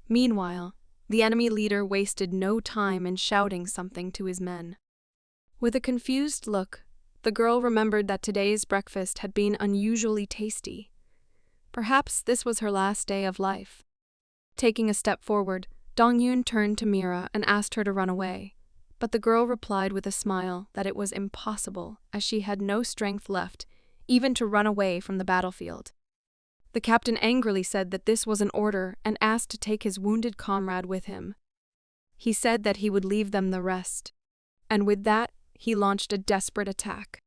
Meanwhile, the enemy leader wasted no time in shouting something to his men. With a confused look, the girl remembered that today's breakfast had been unusually tasty. Perhaps this was her last day of life. Taking a step forward, Dong-yoon turned to Mira and asked her to run away, but the girl replied with a smile that it was impossible as she had no strength left even to run away from the battlefield. The captain angrily said that this was an order and asked to take his wounded comrade with him. He said that he would leave them the rest, and with that, he launched a desperate attack.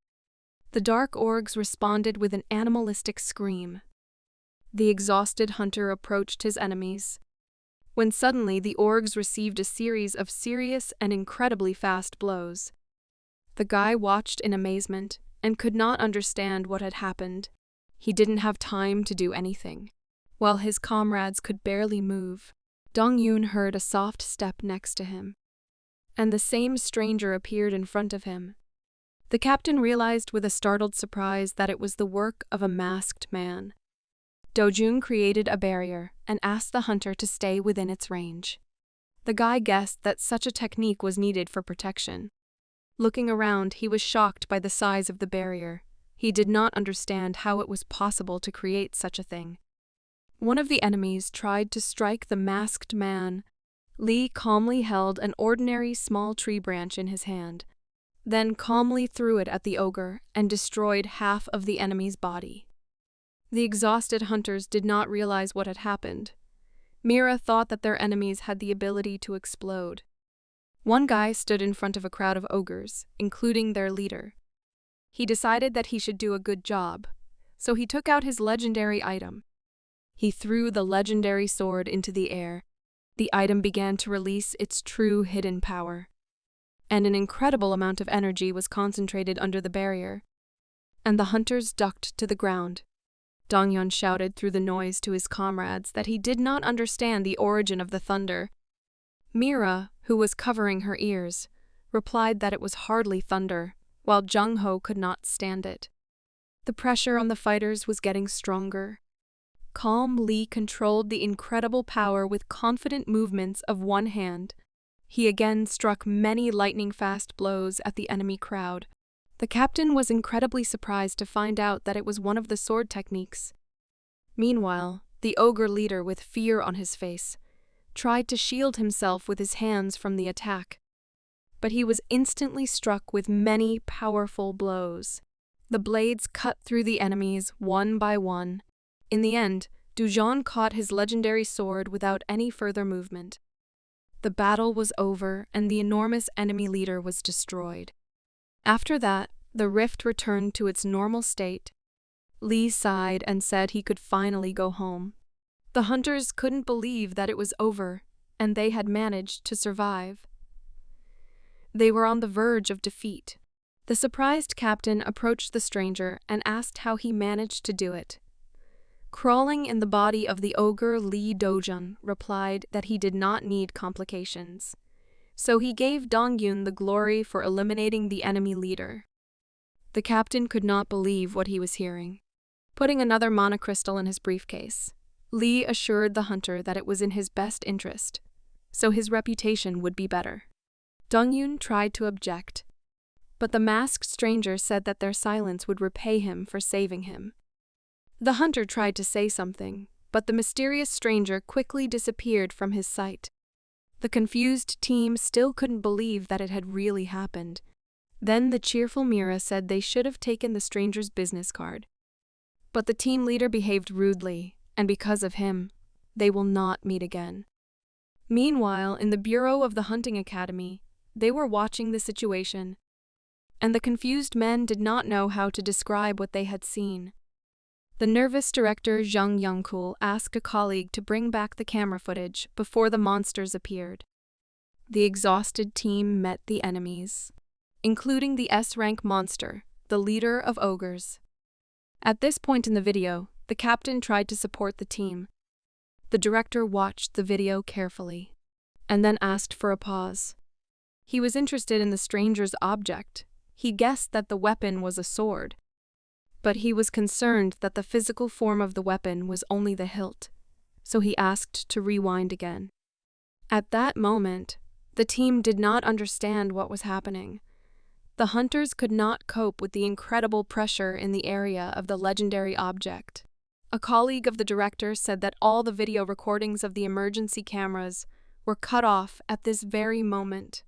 The dark orgs responded with an animalistic scream. The exhausted hunter approached his enemies, when suddenly the orgs received a series of serious and incredibly fast blows. The guy watched in amazement and could not understand what had happened. He didn't have time to do anything. While his comrades could barely move, Dong-yoon heard a soft step next to him, and the same stranger appeared in front of him. The captain realized with a startled surprise that it was the work of a masked man. Dojun created a barrier and asked the hunter to stay within its range. The guy guessed that such a technique was needed for protection. Looking around, he was shocked by the size of the barrier, He did not understand how it was possible to create such a thing. One of the enemies tried to strike the masked man. Lee calmly held an ordinary small tree branch in his hand, then calmly threw it at the ogre and destroyed half of the enemy's body. The exhausted hunters did not realize what had happened. Mira thought that their enemies had the ability to explode. One guy stood in front of a crowd of ogres, including their leader. He decided that he should do a good job, so he took out his legendary item. He threw the legendary sword into the air. The item began to release its true hidden power, and an incredible amount of energy was concentrated under the barrier, and the hunters ducked to the ground. Dongyun shouted through the noise to his comrades that he did not understand the origin of the thunder. Mira, who was covering her ears, replied that it was hardly thunder, while Jung-ho could not stand it. The pressure on the fighters was getting stronger. Calm Lee controlled the incredible power with confident movements of one hand. He again struck many lightning-fast blows at the enemy crowd. The captain was incredibly surprised to find out that it was one of the sword techniques. Meanwhile, the ogre leader, with fear on his face, tried to shield himself with his hands from the attack. But he was instantly struck with many powerful blows. The blades cut through the enemies one by one. In the end, Dojun caught his legendary sword without any further movement. The battle was over and the enormous enemy leader was destroyed. After that, the rift returned to its normal state. Lee sighed and said he could finally go home. The hunters couldn't believe that it was over, and they had managed to survive. They were on the verge of defeat. The surprised captain approached the stranger and asked how he managed to do it. Crawling in the body of the ogre, Lee Dojun replied that he did not need complications. So he gave Dongyun the glory for eliminating the enemy leader. The captain could not believe what he was hearing. Putting another monocrystal in his briefcase, Lee assured the hunter that it was in his best interest, so his reputation would be better. Dongyun tried to object, but the masked stranger said that their silence would repay him for saving him. The hunter tried to say something, but the mysterious stranger quickly disappeared from his sight. The confused team still couldn't believe that it had really happened. Then the cheerful Mira said they should have taken the stranger's business card. But the team leader behaved rudely, and because of him, they will not meet again. Meanwhile, in the bureau of the hunting academy, they were watching the situation, and the confused men did not know how to describe what they had seen. The nervous director Zhang Yangkul asked a colleague to bring back the camera footage before the monsters appeared. The exhausted team met the enemies, including the S-rank monster, the leader of ogres. At this point in the video, the captain tried to support the team. The director watched the video carefully, and then asked for a pause. He was interested in the stranger's object. He guessed that the weapon was a sword, but he was concerned that the physical form of the weapon was only the hilt, so he asked to rewind again. At that moment, the team did not understand what was happening. The hunters could not cope with the incredible pressure in the area of the legendary object. A colleague of the director said that all the video recordings of the emergency cameras were cut off at this very moment.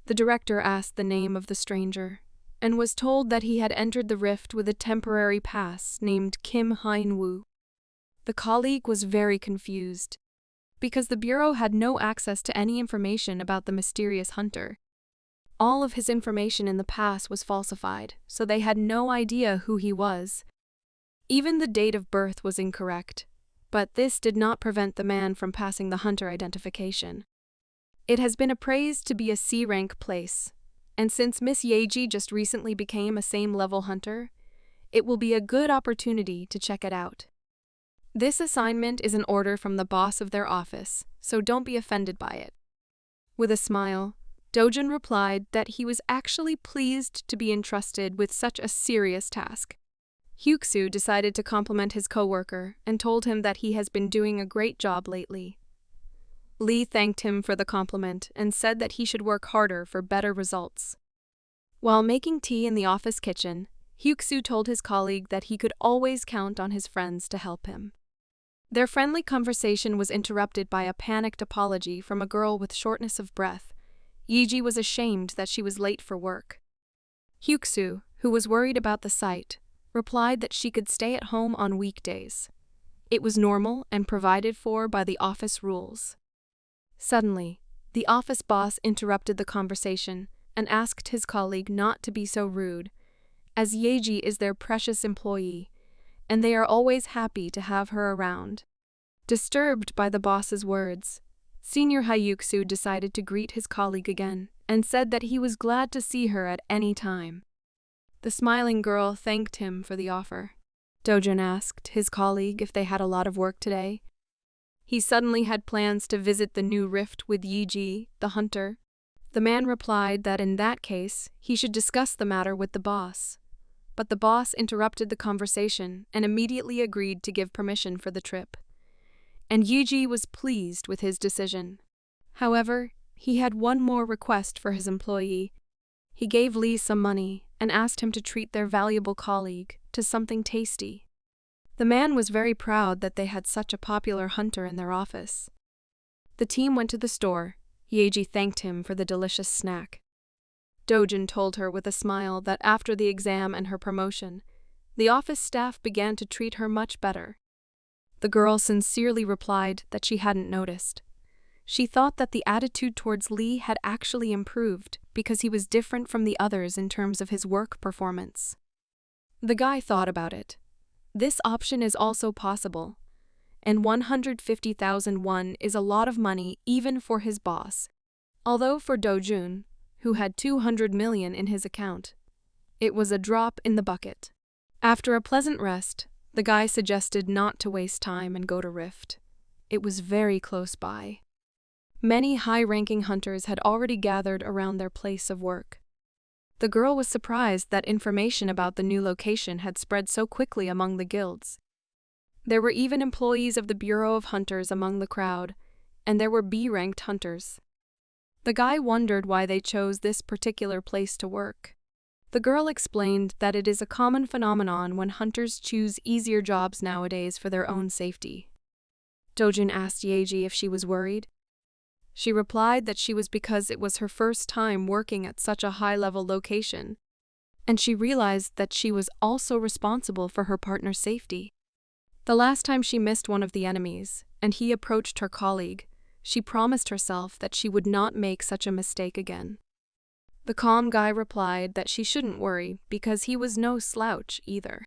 The director asked the name of the stranger, and was told that he had entered the rift with a temporary pass named Kim Hein-woo. The colleague was very confused, because the bureau had no access to any information about the mysterious hunter. All of his information in the pass was falsified, so they had no idea who he was. Even the date of birth was incorrect, but this did not prevent the man from passing the hunter identification. It has been appraised to be a C-rank place, and since Miss Yayi just recently became a same-level hunter, it will be a good opportunity to check it out. This assignment is an order from the boss of their office, so don't be offended by it. With a smile, Dojun replied that he was actually pleased to be entrusted with such a serious task. Hyuksu decided to compliment his coworker and told him that he has been doing a great job lately. Lee thanked him for the compliment and said that he should work harder for better results. While making tea in the office kitchen, Hyuksu told his colleague that he could always count on his friends to help him. Their friendly conversation was interrupted by a panicked apology from a girl with shortness of breath. Yiji was ashamed that she was late for work. Hyuksu, who was worried about the site, replied that she could stay at home on weekdays. It was normal and provided for by the office rules. Suddenly, the office boss interrupted the conversation and asked his colleague not to be so rude, as Yayi is their precious employee, and they are always happy to have her around. Disturbed by the boss's words, Senior Hyuksu decided to greet his colleague again and said that he was glad to see her at any time. The smiling girl thanked him for the offer. Dojun asked his colleague if they had a lot of work today. He suddenly had plans to visit the new rift with Yiji, the hunter. The man replied that in that case, he should discuss the matter with the boss. But the boss interrupted the conversation and immediately agreed to give permission for the trip. And Yiji was pleased with his decision. However, he had one more request for his employee. He gave Lee some money and asked him to treat their valuable colleague to something tasty. The man was very proud that they had such a popular hunter in their office. The team went to the store. Yayi thanked him for the delicious snack. Dojun told her with a smile that after the exam and her promotion, the office staff began to treat her much better. The girl sincerely replied that she hadn't noticed. She thought that the attitude towards Lee had actually improved because he was different from the others in terms of his work performance. The guy thought about it. This option is also possible, and 150,000 won is a lot of money even for his boss. Although for Dojun, who had 200 million in his account, it was a drop in the bucket. After a pleasant rest, the guy suggested not to waste time and go to Rift. It was very close by. Many high-ranking hunters had already gathered around their place of work. The girl was surprised that information about the new location had spread so quickly among the guilds. There were even employees of the Bureau of Hunters among the crowd, and there were B-ranked hunters. The guy wondered why they chose this particular place to work. The girl explained that it is a common phenomenon when hunters choose easier jobs nowadays for their own safety. Dojun asked Yayi if she was worried. She replied that she was because it was her first time working at such a high-level location, and she realized that she was also responsible for her partner's safety. The last time she missed one of the enemies, and he approached her colleague, she promised herself that she would not make such a mistake again. The calm guy replied that she shouldn't worry because he was no slouch either.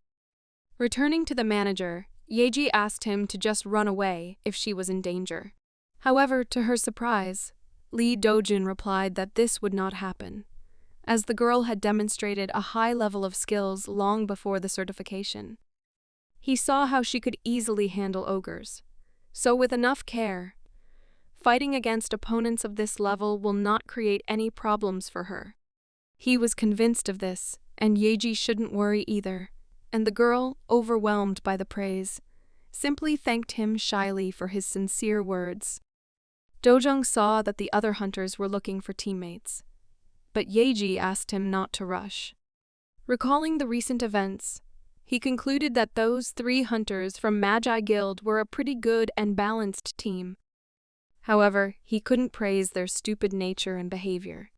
Returning to the manager, Yayi asked him to just run away if she was in danger. However, to her surprise, Lee Dojun replied that this would not happen, as the girl had demonstrated a high level of skills long before the certification. He saw how she could easily handle ogres, so with enough care, fighting against opponents of this level will not create any problems for her. He was convinced of this, and Yayi shouldn't worry either, and the girl, overwhelmed by the praise, simply thanked him shyly for his sincere words. Dojung saw that the other hunters were looking for teammates, but Yayi asked him not to rush. Recalling the recent events, he concluded that those 3 hunters from Magi Guild were a pretty good and balanced team. However, he couldn't praise their stupid nature and behavior.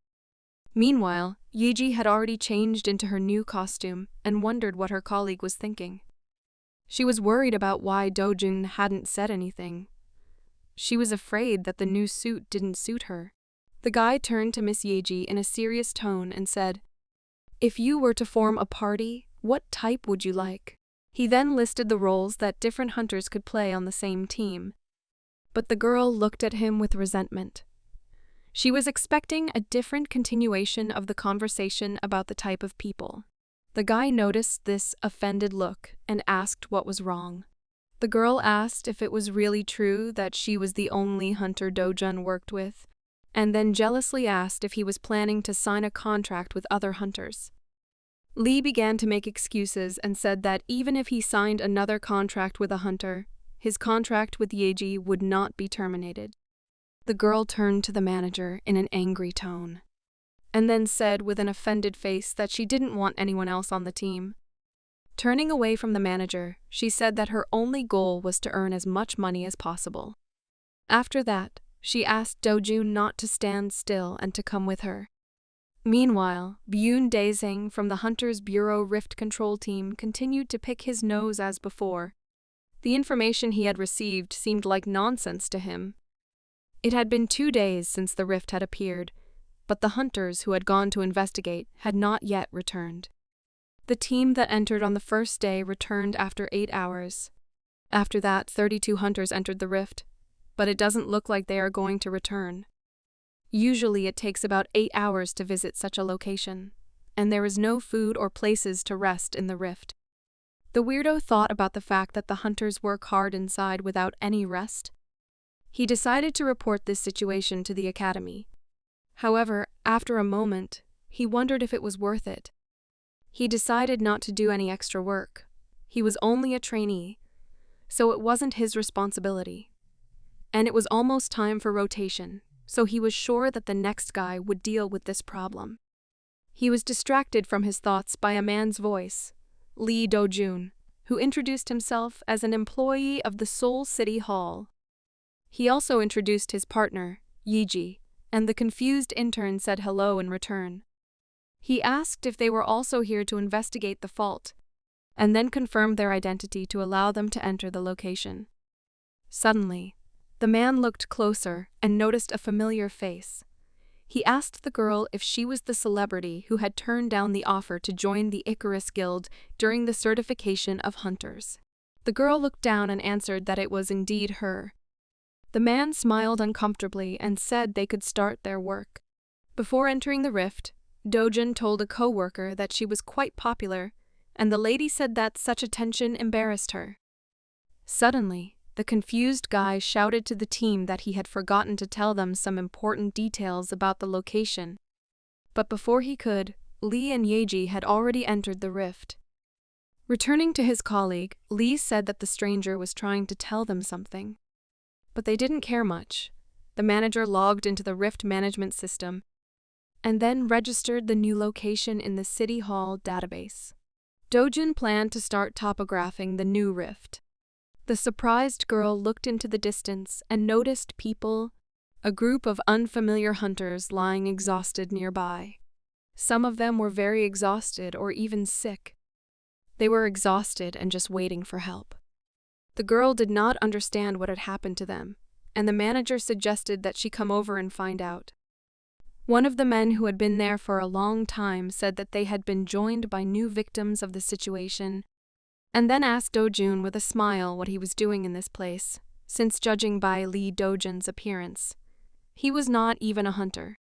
Meanwhile, Yayi had already changed into her new costume and wondered what her colleague was thinking. She was worried about why Dojun hadn't said anything. She was afraid that the new suit didn't suit her. The guy turned to Miss Yayi in a serious tone and said, "If you were to form a party, what type would you like?" He then listed the roles that different hunters could play on the same team. But the girl looked at him with resentment. She was expecting a different continuation of the conversation about the type of people. The guy noticed this offended look and asked what was wrong. The girl asked if it was really true that she was the only hunter Dojun worked with, and then jealously asked if he was planning to sign a contract with other hunters. Lee began to make excuses and said that even if he signed another contract with a hunter, his contract with Yayi would not be terminated. The girl turned to the manager in an angry tone, and then said with an offended face that she didn't want anyone else on the team. Turning away from the manager, she said that her only goal was to earn as much money as possible. After that, she asked Dojun not to stand still and to come with her. Meanwhile, Byun Daesang from the Hunters Bureau Rift Control Team continued to pick his nose as before. The information he had received seemed like nonsense to him. It had been 2 days since the rift had appeared, but the hunters who had gone to investigate had not yet returned. The team that entered on the first day returned after 8 hours. After that, 32 hunters entered the rift, but it doesn't look like they are going to return. Usually it takes about 8 hours to visit such a location, and there is no food or places to rest in the rift. The weirdo thought about the fact that the hunters work hard inside without any rest. He decided to report this situation to the academy. However, after a moment, he wondered if it was worth it. He decided not to do any extra work. He was only a trainee, so it wasn't his responsibility. And it was almost time for rotation, so he was sure that the next guy would deal with this problem. He was distracted from his thoughts by a man's voice, Lee Dojun, who introduced himself as an employee of the Seoul City Hall. He also introduced his partner, Yiji, and the confused intern said hello in return. He asked if they were also here to investigate the fault, and then confirmed their identity to allow them to enter the location. Suddenly, the man looked closer and noticed a familiar face. He asked the girl if she was the celebrity who had turned down the offer to join the Icarus Guild during the certification of hunters. The girl looked down and answered that it was indeed her. The man smiled uncomfortably and said they could start their work. Before entering the rift, Dojun told a co-worker that she was quite popular, and the lady said that such attention embarrassed her. Suddenly, the confused guy shouted to the team that he had forgotten to tell them some important details about the location. But before he could, Lee and Yayi had already entered the rift. Returning to his colleague, Lee said that the stranger was trying to tell them something. But they didn't care much. The manager logged into the rift management system and then registered the new location in the City Hall database. Dojun planned to start topographing the new rift. The surprised girl looked into the distance and noticed people, a group of unfamiliar hunters lying exhausted nearby. Some of them were very exhausted or even sick. They were exhausted and just waiting for help. The girl did not understand what had happened to them, and the manager suggested that she come over and find out. One of the men who had been there for a long time said that they had been joined by new victims of the situation, and then asked Dojun with a smile what he was doing in this place, since judging by Lee Dojun's appearance, he was not even a hunter.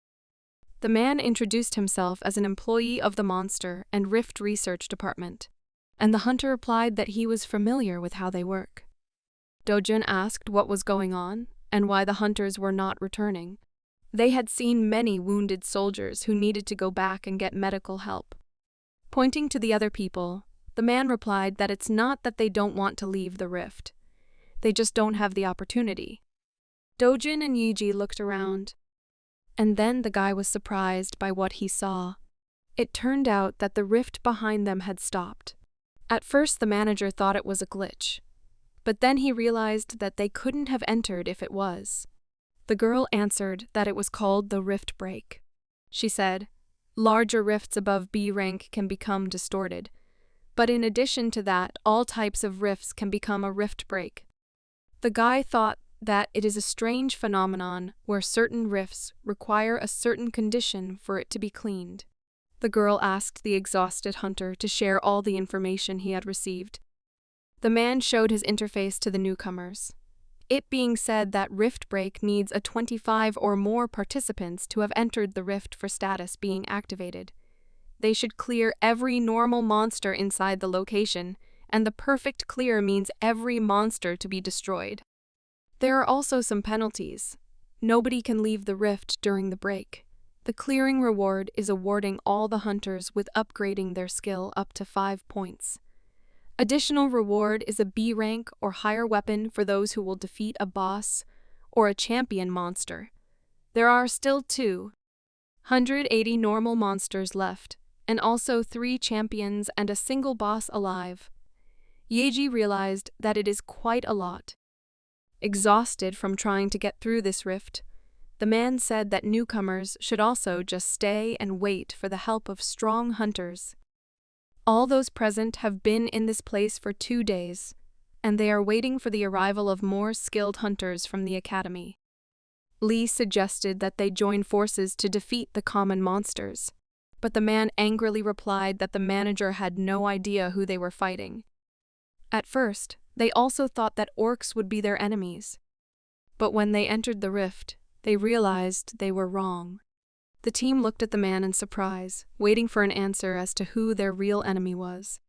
The man introduced himself as an employee of the Monster and Rift Research Department, and the hunter replied that he was familiar with how they work. Dojun asked what was going on and why the hunters were not returning. They had seen many wounded soldiers who needed to go back and get medical help. Pointing to the other people, the man replied that it's not that they don't want to leave the rift. They just don't have the opportunity. Dojun and Yayi looked around, and then the guy was surprised by what he saw. It turned out that the rift behind them had stopped. At first the manager thought it was a glitch, but then he realized that they couldn't have entered if it was. The girl answered that it was called the rift break. She said, larger rifts above B rank can become distorted, but in addition to that, all types of rifts can become a rift break. The guy thought that it is a strange phenomenon where certain rifts require a certain condition for it to be cleaned. The girl asked the exhausted hunter to share all the information he had received. The man showed his interface to the newcomers. It being said that Rift Break needs a 25 or more participants to have entered the rift for status being activated. They should clear every normal monster inside the location, and the perfect clear means every monster to be destroyed. There are also some penalties. Nobody can leave the rift during the break. The clearing reward is awarding all the hunters with upgrading their skill up to 5 points. Additional reward is a B rank or higher weapon for those who will defeat a boss or a champion monster. There are still 280 normal monsters left, and also 3 champions and a single boss alive. Yayi realized that it is quite a lot. Exhausted from trying to get through this rift, the man said that newcomers should also just stay and wait for the help of strong hunters. All those present have been in this place for 2 days, and they are waiting for the arrival of more skilled hunters from the academy. Lee suggested that they join forces to defeat the common monsters, but the man angrily replied that the manager had no idea who they were fighting. At first, they also thought that orcs would be their enemies, but when they entered the rift, they realized they were wrong. The team looked at the man in surprise, waiting for an answer as to who their real enemy was.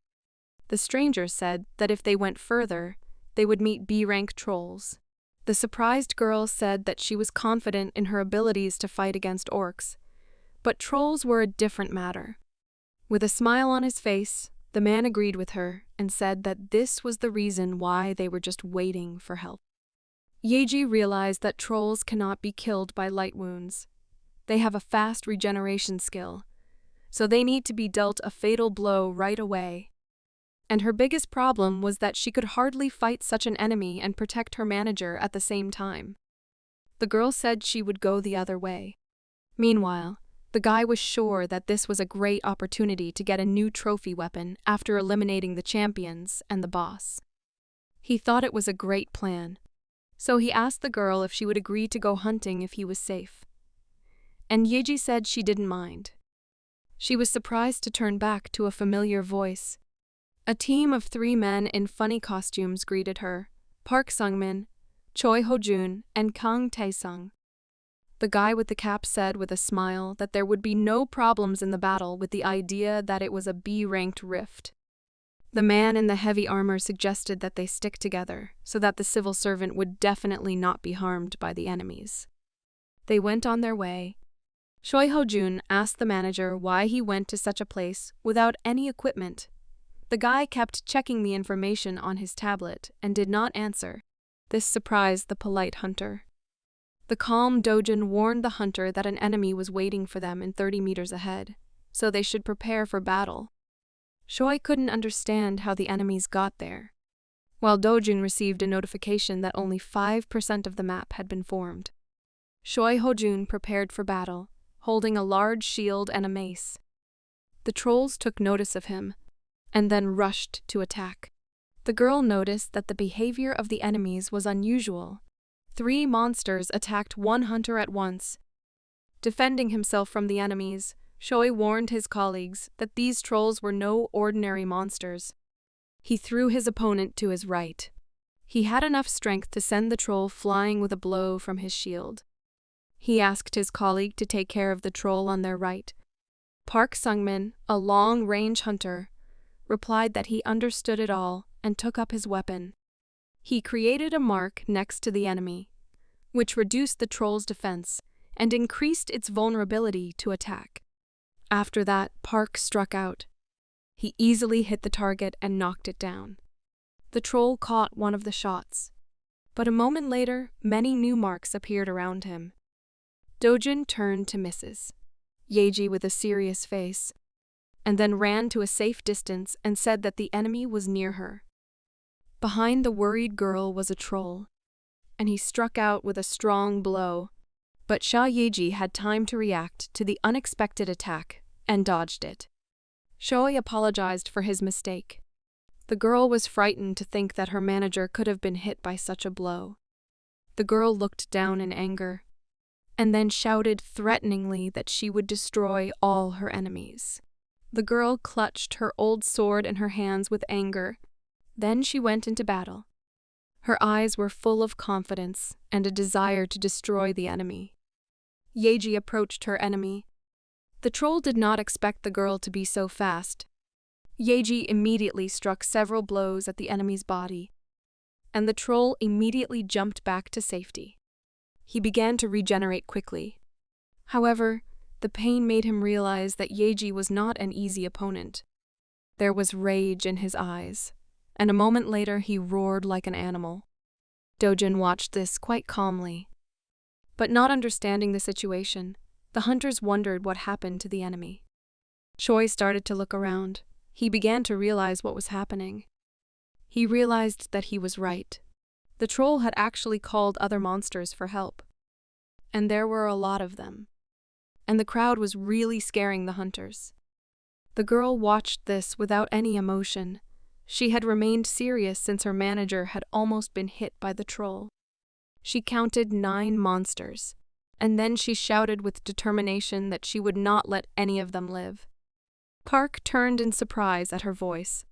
The stranger said that if they went further, they would meet B-rank trolls. The surprised girl said that she was confident in her abilities to fight against orcs, but trolls were a different matter. With a smile on his face, the man agreed with her and said that this was the reason why they were just waiting for help. Yayi realized that trolls cannot be killed by light wounds. They have a fast regeneration skill, so they need to be dealt a fatal blow right away. And her biggest problem was that she could hardly fight such an enemy and protect her manager at the same time. The girl said she would go the other way. Meanwhile, the guy was sure that this was a great opportunity to get a new trophy weapon after eliminating the champions and the boss. He thought it was a great plan, so he asked the girl if she would agree to go hunting if he was safe. And Yayi said she didn't mind. She was surprised to turn back to a familiar voice. A team of 3 men in funny costumes greeted her: Park Sungmin, Choi Ho-jun, and Kang Tae-sung. The guy with the cap said with a smile that there would be no problems in the battle with the idea that it was a B-ranked rift. The man in the heavy armor suggested that they stick together so that the civil servant would definitely not be harmed by the enemies. They went on their way. Choi Ho-jun asked the manager why he went to such a place without any equipment. The guy kept checking the information on his tablet and did not answer. This surprised the polite hunter. The calm Dojun warned the hunter that an enemy was waiting for them in 30 meters ahead, so they should prepare for battle. Choi couldn't understand how the enemies got there, while Dojun received a notification that only 5% of the map had been formed. Choi Ho-jun prepared for battle, holding a large shield and a mace. The trolls took notice of him, and then rushed to attack. The girl noticed that the behavior of the enemies was unusual. 3 monsters attacked 1 hunter at once. Defending himself from the enemies, Choi warned his colleagues that these trolls were no ordinary monsters. He threw his opponent to his right. He had enough strength to send the troll flying with a blow from his shield. He asked his colleague to take care of the troll on their right. Park Sungmin, a long-range hunter, replied that he understood it all and took up his weapon. He created a mark next to the enemy, which reduced the troll's defense and increased its vulnerability to attack. After that, Park struck out. He easily hit the target and knocked it down. The troll caught one of the shots, but a moment later, many new marks appeared around him. Dojun turned to Mrs. Yayi with a serious face, and then ran to a safe distance and said that the enemy was near her. Behind the worried girl was a troll, and he struck out with a strong blow, but Yayi had time to react to the unexpected attack and dodged it. Choi apologized for his mistake. The girl was frightened to think that her manager could have been hit by such a blow. The girl looked down in anger, and then shouted threateningly that she would destroy all her enemies. The girl clutched her old sword in her hands with anger. Then she went into battle. Her eyes were full of confidence and a desire to destroy the enemy. Yayi approached her enemy. The troll did not expect the girl to be so fast. Yayi immediately struck several blows at the enemy's body, and the troll immediately jumped back to safety. He began to regenerate quickly. However, the pain made him realize that Yayi was not an easy opponent. There was rage in his eyes, and a moment later he roared like an animal. Dojun watched this quite calmly. But not understanding the situation, the hunters wondered what happened to the enemy. Choi started to look around. He began to realize what was happening. He realized that he was right. The troll had actually called other monsters for help. And there were a lot of them. And the crowd was really scaring the hunters. The girl watched this without any emotion. She had remained serious since her manager had almost been hit by the troll. She counted 9 monsters, and then she shouted with determination that she would not let any of them live. Park turned in surprise at her voice,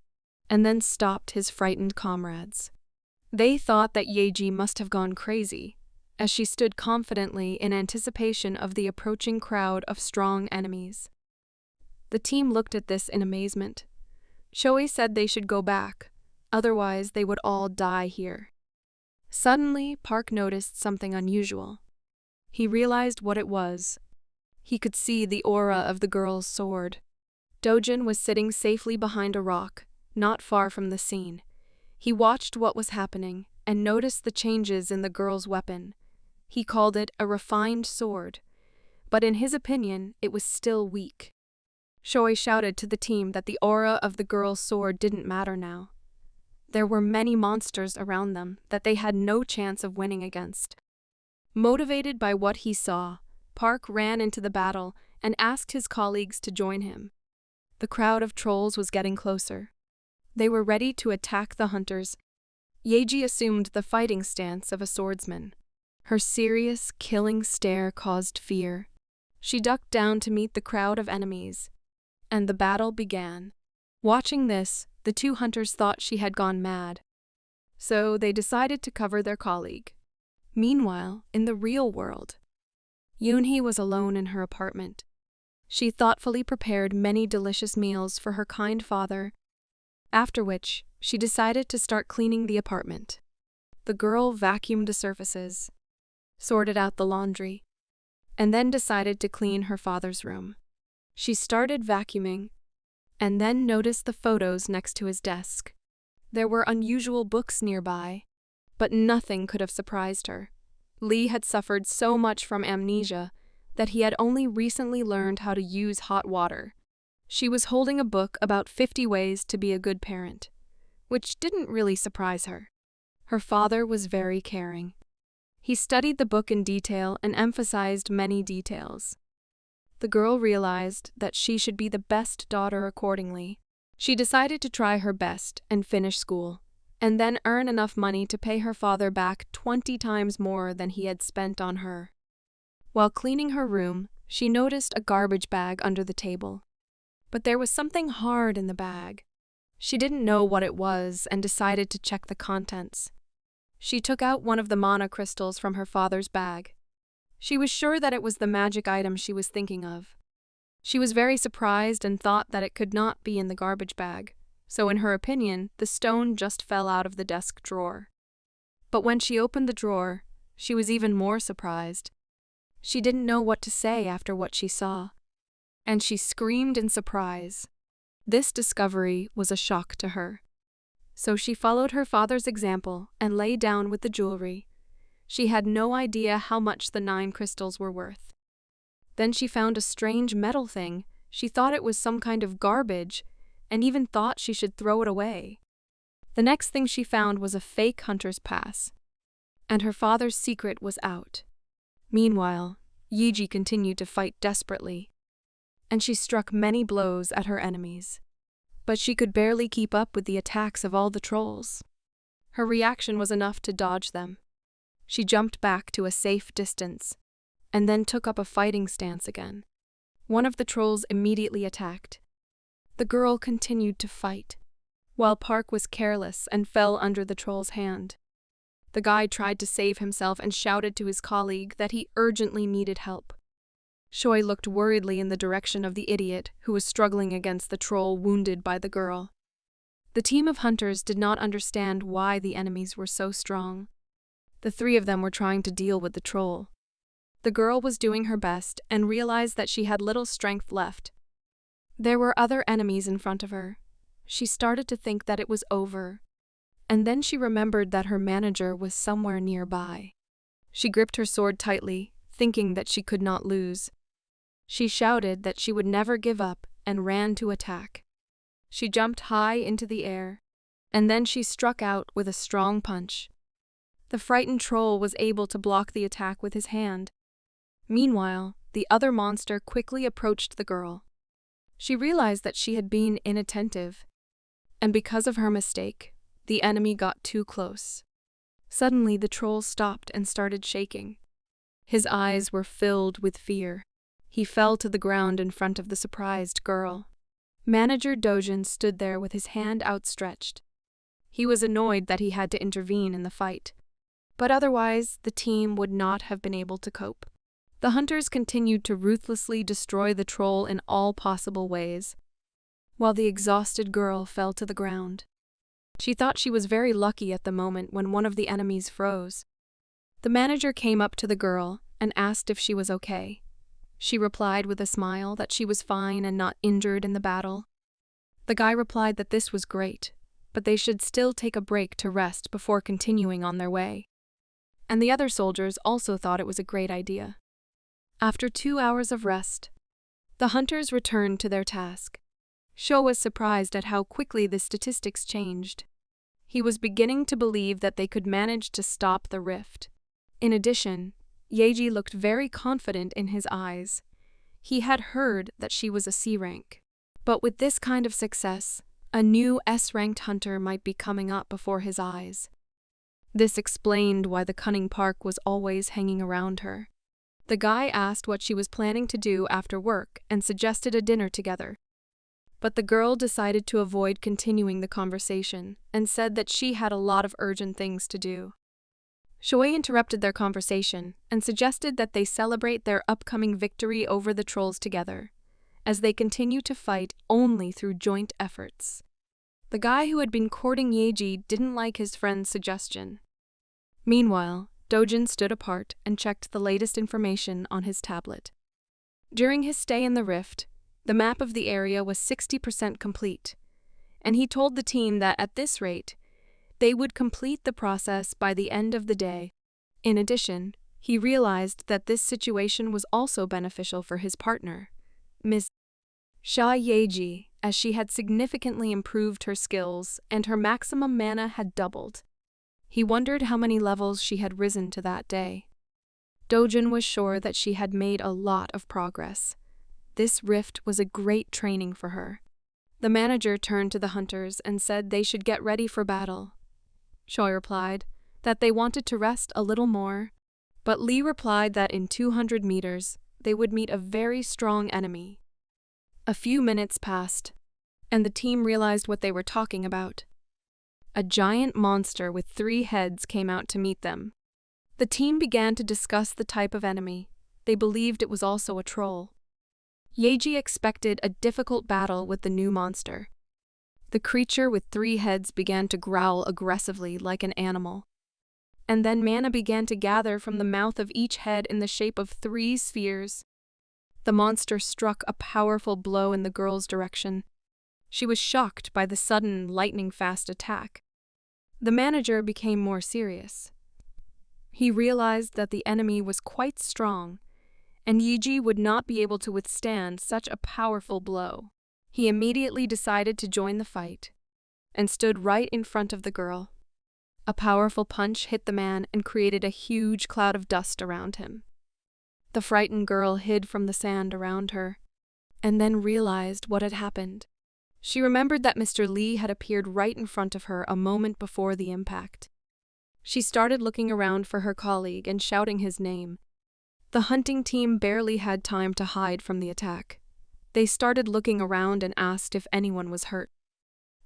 and then stopped his frightened comrades. They thought that Yayi must have gone crazy, as she stood confidently in anticipation of the approaching crowd of strong enemies. The team looked at this in amazement. Choi said they should go back, otherwise they would all die here. Suddenly, Park noticed something unusual. He realized what it was. He could see the aura of the girl's sword. Dojun was sitting safely behind a rock, not far from the scene. He watched what was happening and noticed the changes in the girl's weapon. He called it a refined sword, but in his opinion, it was still weak. Choi shouted to the team that the aura of the girl's sword didn't matter now. There were many monsters around them that they had no chance of winning against. Motivated by what he saw, Park ran into the battle and asked his colleagues to join him. The crowd of trolls was getting closer. They were ready to attack the hunters. Yayi assumed the fighting stance of a swordsman. Her serious, killing stare caused fear. She ducked down to meet the crowd of enemies, and the battle began. Watching this, the 2 hunters thought she had gone mad, so they decided to cover their colleague. Meanwhile, in the real world, Yuni was alone in her apartment. She thoughtfully prepared many delicious meals for her kind father, after which she decided to start cleaning the apartment. The girl vacuumed the surfaces, sorted out the laundry, and then decided to clean her father's room. She started vacuuming, and then noticed the photos next to his desk. There were unusual books nearby, but nothing could have surprised her. Lee had suffered so much from amnesia that he had only recently learned how to use hot water. She was holding a book about 50 ways to be a good parent, which didn't really surprise her. Her father was very caring. He studied the book in detail and emphasized many details. The girl realized that she should be the best daughter accordingly. She decided to try her best and finish school, and then earn enough money to pay her father back 20 times more than he had spent on her. While cleaning her room, she noticed a garbage bag under the table. But there was something hard in the bag. She didn't know what it was and decided to check the contents. She took out one of the mana crystals from her father's bag. She was sure that it was the magic item she was thinking of. She was very surprised and thought that it could not be in the garbage bag, so in her opinion, the stone just fell out of the desk drawer. But when she opened the drawer, she was even more surprised. She didn't know what to say after what she saw, and she screamed in surprise. This discovery was a shock to her. So she followed her father's example and lay down with the jewelry. She had no idea how much the 9 crystals were worth. Then she found a strange metal thing. She thought it was some kind of garbage, and even thought she should throw it away. The next thing she found was a fake hunter's pass, and her father's secret was out. Meanwhile, Yayi continued to fight desperately, and she struck many blows at her enemies. But she could barely keep up with the attacks of all the trolls. Her reaction was enough to dodge them. She jumped back to a safe distance, and then took up a fighting stance again. One of the trolls immediately attacked. The girl continued to fight, while Park was careless and fell under the troll's hand. The guy tried to save himself and shouted to his colleague that he urgently needed help. Choi looked worriedly in the direction of the idiot who was struggling against the troll wounded by the girl. The team of hunters did not understand why the enemies were so strong. The 3 of them were trying to deal with the troll. The girl was doing her best and realized that she had little strength left. There were other enemies in front of her. She started to think that it was over, and then she remembered that her manager was somewhere nearby. She gripped her sword tightly, thinking that she could not lose. She shouted that she would never give up and ran to attack. She jumped high into the air, and then she struck out with a strong punch. The frightened troll was able to block the attack with his hand. Meanwhile, the other monster quickly approached the girl. She realized that she had been inattentive, and because of her mistake, the enemy got too close. Suddenly, the troll stopped and started shaking. His eyes were filled with fear. He fell to the ground in front of the surprised girl. Manager Dojun stood there with his hand outstretched. He was annoyed that he had to intervene in the fight, but otherwise the team would not have been able to cope. The hunters continued to ruthlessly destroy the troll in all possible ways, while the exhausted girl fell to the ground. She thought she was very lucky at the moment when one of the enemies froze. The manager came up to the girl and asked if she was okay. She replied with a smile that she was fine and not injured in the battle. The guy replied that this was great, but they should still take a break to rest before continuing on their way. And the other soldiers also thought it was a great idea. After 2 hours of rest, the hunters returned to their task. Sho was surprised at how quickly the statistics changed. He was beginning to believe that they could manage to stop the rift. In addition, Yayi looked very confident in his eyes. He had heard that she was a C rank. But with this kind of success, a new S-ranked hunter might be coming up before his eyes. This explained why the cunning Park was always hanging around her. The guy asked what she was planning to do after work and suggested a dinner together. But the girl decided to avoid continuing the conversation and said that she had a lot of urgent things to do. Shui interrupted their conversation and suggested that they celebrate their upcoming victory over the trolls together, as they continue to fight only through joint efforts. The guy who had been courting Yayi didn't like his friend's suggestion. Meanwhile, Dojun stood apart and checked the latest information on his tablet. During his stay in the rift, the map of the area was 60% complete, and he told the team that at this rate, they would complete the process by the end of the day. In addition, he realized that this situation was also beneficial for his partner, Ms. Yayi, as she had significantly improved her skills and her maximum mana had doubled. He wondered how many levels she had risen to that day. Dojun was sure that she had made a lot of progress. This rift was a great training for her. The manager turned to the hunters and said they should get ready for battle. Choi replied that they wanted to rest a little more, but Lee replied that in 200 meters, they would meet a very strong enemy. A few minutes passed, and the team realized what they were talking about. A giant monster with 3 heads came out to meet them. The team began to discuss the type of enemy. They believed it was also a troll. Yayi expected a difficult battle with the new monster. The creature with 3 heads began to growl aggressively like an animal. And then mana began to gather from the mouth of each head in the shape of 3 spheres. The monster struck a powerful blow in the girl's direction. She was shocked by the sudden, lightning-fast attack. The manager became more serious. He realized that the enemy was quite strong, and Yayi would not be able to withstand such a powerful blow. He immediately decided to join the fight, and stood right in front of the girl. A powerful punch hit the man and created a huge cloud of dust around him. The frightened girl hid from the sand around her, and then realized what had happened. She remembered that Mr. Lee had appeared right in front of her a moment before the impact. She started looking around for her colleague and shouting his name. The hunting team barely had time to hide from the attack. They started looking around and asked if anyone was hurt.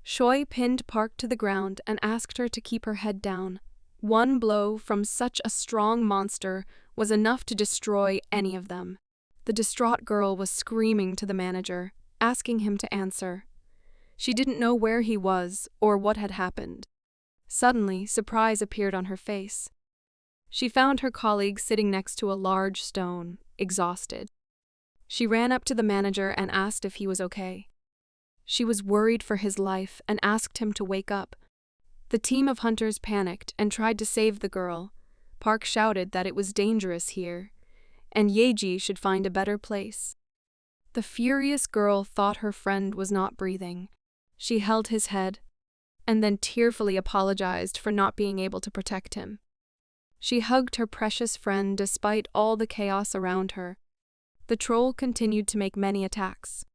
Choi pinned Park to the ground and asked her to keep her head down. One blow from such a strong monster was enough to destroy any of them. The distraught girl was screaming to the manager, asking him to answer. She didn't know where he was or what had happened. Suddenly, surprise appeared on her face. She found her colleague sitting next to a large stone, exhausted. She ran up to the manager and asked if he was okay. She was worried for his life and asked him to wake up. The team of hunters panicked and tried to save the girl. Park shouted that it was dangerous here, and Yayi should find a better place. The furious girl thought her friend was not breathing. She held his head, and then tearfully apologized for not being able to protect him. She hugged her precious friend despite all the chaos around her. The troll continued to make many attacks.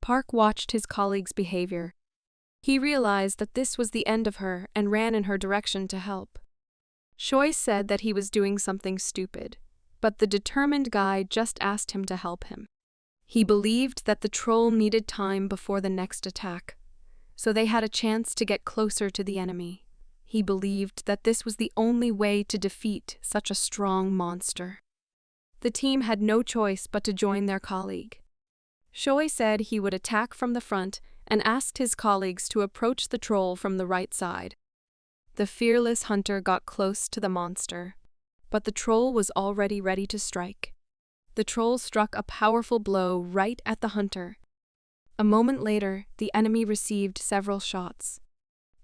Park watched his colleague's behavior. He realized that this was the end of her and ran in her direction to help. Choi said that he was doing something stupid, but the determined guy just asked him to help him. He believed that the troll needed time before the next attack, so they had a chance to get closer to the enemy. He believed that this was the only way to defeat such a strong monster. The team had no choice but to join their colleague. Choi said he would attack from the front and asked his colleagues to approach the troll from the right side. The fearless hunter got close to the monster, but the troll was already ready to strike. The troll struck a powerful blow right at the hunter. A moment later, the enemy received several shots.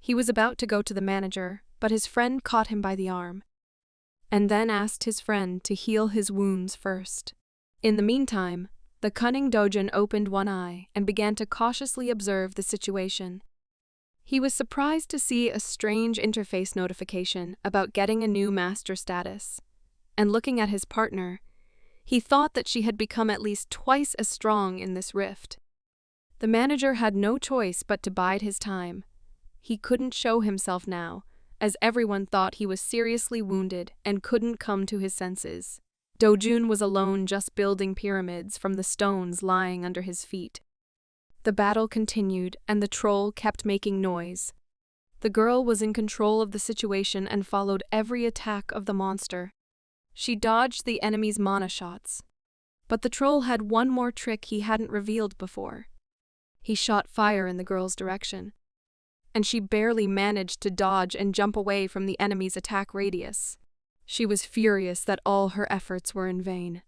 He was about to go to the manager, but his friend caught him by the arm, and then asked his friend to heal his wounds first. In the meantime, the cunning Dojun opened one eye and began to cautiously observe the situation. He was surprised to see a strange interface notification about getting a new master status, and looking at his partner, he thought that she had become at least twice as strong in this rift. The manager had no choice but to bide his time. He couldn't show himself now, as everyone thought he was seriously wounded and couldn't come to his senses. Dojun was alone, just building pyramids from the stones lying under his feet. The battle continued, and the troll kept making noise. The girl was in control of the situation and followed every attack of the monster. She dodged the enemy's mana shots. But the troll had one more trick he hadn't revealed before. He shot fire in the girl's direction, and she barely managed to dodge and jump away from the enemy's attack radius. She was furious that all her efforts were in vain.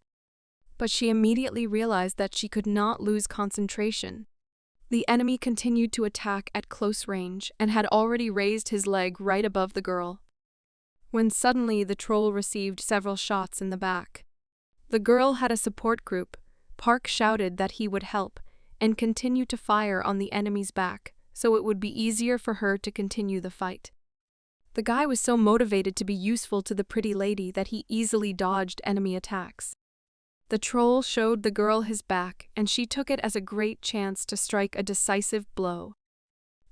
But she immediately realized that she could not lose concentration. The enemy continued to attack at close range and had already raised his leg right above the girl, when suddenly the troll received several shots in the back. The girl had a support group. Park shouted that he would help and continued to fire on the enemy's back, so it would be easier for her to continue the fight. The guy was so motivated to be useful to the pretty lady that he easily dodged enemy attacks. The troll showed the girl his back, and she took it as a great chance to strike a decisive blow.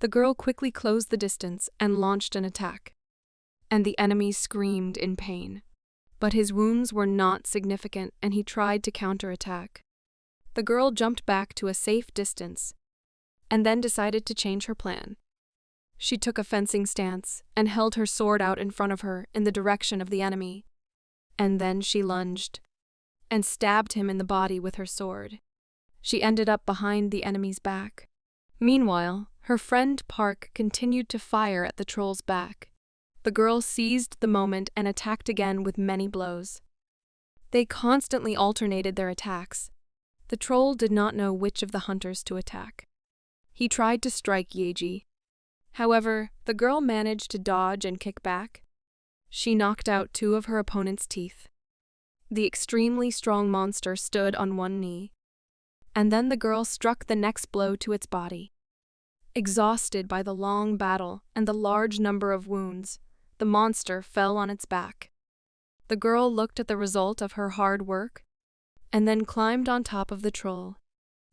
The girl quickly closed the distance and launched an attack, and the enemy screamed in pain. But his wounds were not significant, and he tried to counterattack. The girl jumped back to a safe distance, and then decided to change her plan. She took a fencing stance and held her sword out in front of her in the direction of the enemy. And then she lunged and stabbed him in the body with her sword. She ended up behind the enemy's back. Meanwhile, her friend Park continued to fire at the troll's back. The girl seized the moment and attacked again with many blows. They constantly alternated their attacks. The troll did not know which of the hunters to attack. He tried to strike Yayi. However, the girl managed to dodge and kick back. She knocked out two of her opponent's teeth. The extremely strong monster stood on one knee, and then the girl struck the next blow to its body. Exhausted by the long battle and the large number of wounds, the monster fell on its back. The girl looked at the result of her hard work, and then climbed on top of the troll,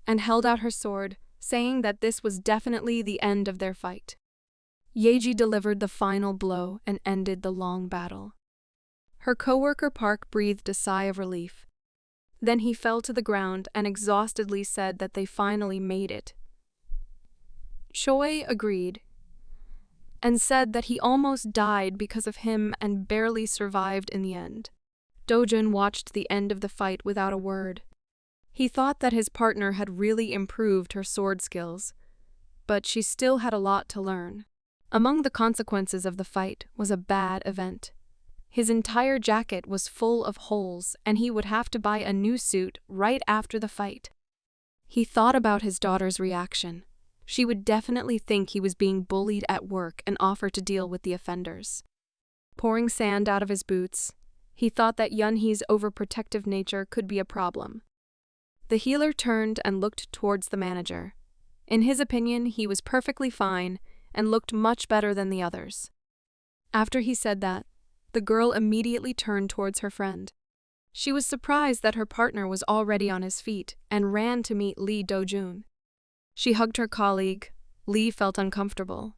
and held out her sword, saying that this was definitely the end of their fight. Yayi delivered the final blow and ended the long battle. Her coworker Park breathed a sigh of relief. Then he fell to the ground and exhaustedly said that they finally made it. Choi agreed, and said that he almost died because of him and barely survived in the end. Dojun watched the end of the fight without a word. He thought that his partner had really improved her sword skills, but she still had a lot to learn. Among the consequences of the fight was a bad event. His entire jacket was full of holes, and he would have to buy a new suit right after the fight. He thought about his daughter's reaction. She would definitely think he was being bullied at work and offer to deal with the offenders. Pouring sand out of his boots, he thought that Yunhee's overprotective nature could be a problem. The healer turned and looked towards the manager. In his opinion, he was perfectly fine and looked much better than the others. After he said that, the girl immediately turned towards her friend. She was surprised that her partner was already on his feet and ran to meet Dojun. She hugged her colleague. Lee felt uncomfortable.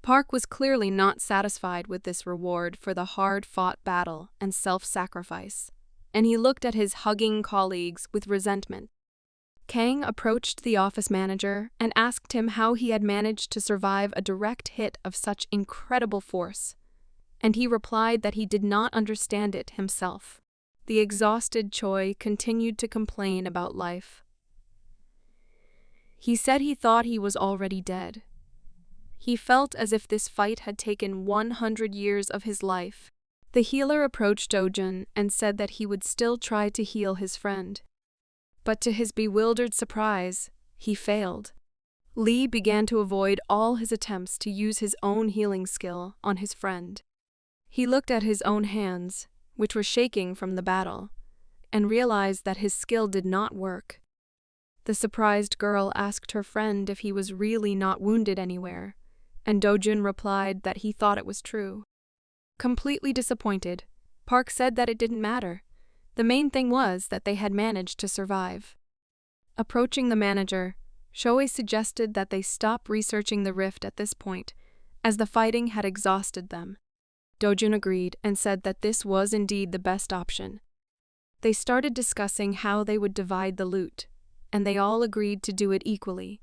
Park was clearly not satisfied with this reward for the hard-fought battle and self-sacrifice, and he looked at his hugging colleagues with resentment. Kang approached the office manager and asked him how he had managed to survive a direct hit of such incredible force, and he replied that he did not understand it himself. The exhausted Choi continued to complain about life. He said he thought he was already dead. He felt as if this fight had taken 100 years of his life. The healer approached Dojun and said that he would still try to heal his friend. But to his bewildered surprise, he failed. Lee began to avoid all his attempts to use his own healing skill on his friend. He looked at his own hands, which were shaking from the battle, and realized that his skill did not work. The surprised girl asked her friend if he was really not wounded anywhere, and Dojun replied that he thought it was true. Completely disappointed, Park said that it didn't matter. The main thing was that they had managed to survive. Approaching the manager, Shoei suggested that they stop researching the rift at this point, as the fighting had exhausted them. Dojun agreed and said that this was indeed the best option. They started discussing how they would divide the loot, and they all agreed to do it equally.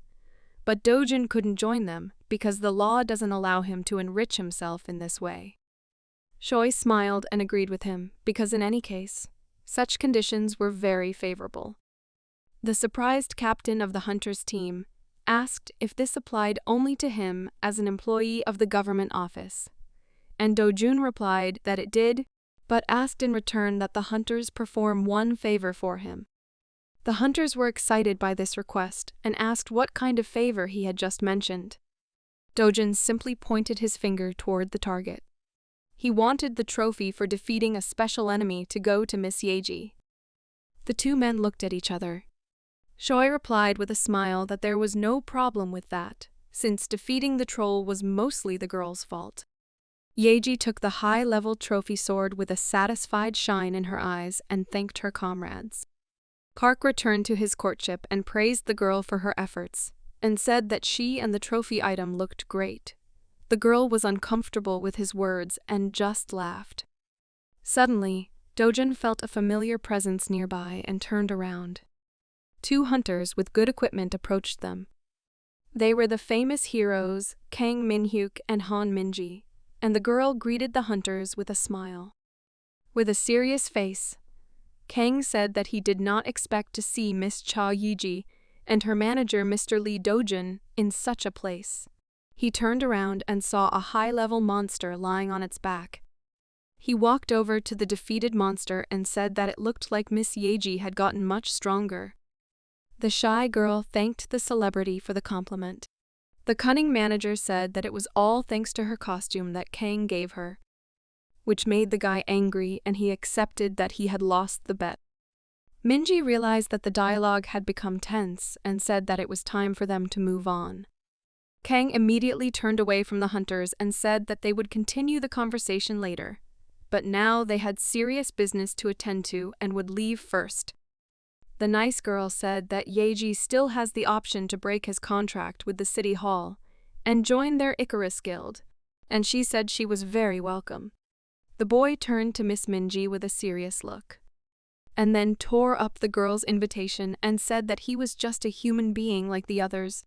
But Dojun couldn't join them because the law doesn't allow him to enrich himself in this way. Shoei smiled and agreed with him because in any case, such conditions were very favorable. The surprised captain of the hunters' team asked if this applied only to him as an employee of the government office, and Dojun replied that it did, but asked in return that the hunters perform one favor for him. The hunters were excited by this request and asked what kind of favor he had just mentioned. Dojun simply pointed his finger toward the target. He wanted the trophy for defeating a special enemy to go to Miss Yayi. The two men looked at each other. Shoei replied with a smile that there was no problem with that, since defeating the troll was mostly the girl's fault. Yayi took the high-level trophy sword with a satisfied shine in her eyes and thanked her comrades. Park returned to his courtship and praised the girl for her efforts, and said that she and the trophy item looked great. The girl was uncomfortable with his words and just laughed. Suddenly, Dojun felt a familiar presence nearby and turned around. Two hunters with good equipment approached them. They were the famous heroes Kang Minhyuk and Han Minji, and the girl greeted the hunters with a smile. With a serious face, Kang said that he did not expect to see Miss Cha Yiji and her manager Mr. Lee Dojun in such a place. He turned around and saw a high-level monster lying on its back. He walked over to the defeated monster and said that it looked like Miss Yayi had gotten much stronger. The shy girl thanked the celebrity for the compliment. The cunning manager said that it was all thanks to her costume that Kang gave her, which made the guy angry, and he accepted that he had lost the bet. Minji realized that the dialogue had become tense and said that it was time for them to move on. Kang immediately turned away from the hunters and said that they would continue the conversation later, but now they had serious business to attend to and would leave first. The nice girl said that Yayi still has the option to break his contract with the city hall and join their Icarus Guild, and she said she was very welcome. The boy turned to Miss Minji with a serious look, and then tore up the girl's invitation and said that he was just a human being like the others.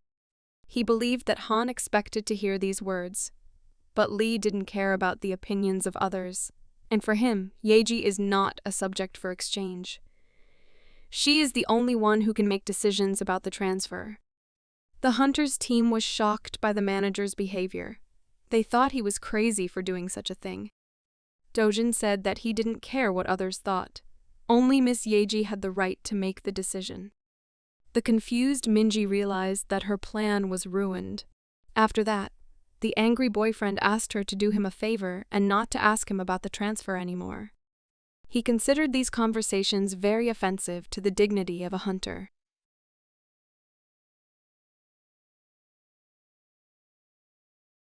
He believed that Han expected to hear these words, but Lee didn't care about the opinions of others, and for him, Yayi is not a subject for exchange. She is the only one who can make decisions about the transfer. The hunters' team was shocked by the manager's behavior. They thought he was crazy for doing such a thing. Dojun said that he didn't care what others thought. Only Miss Yayi had the right to make the decision. The confused Minji realized that her plan was ruined. After that, the angry boyfriend asked her to do him a favor and not to ask him about the transfer anymore. He considered these conversations very offensive to the dignity of a hunter.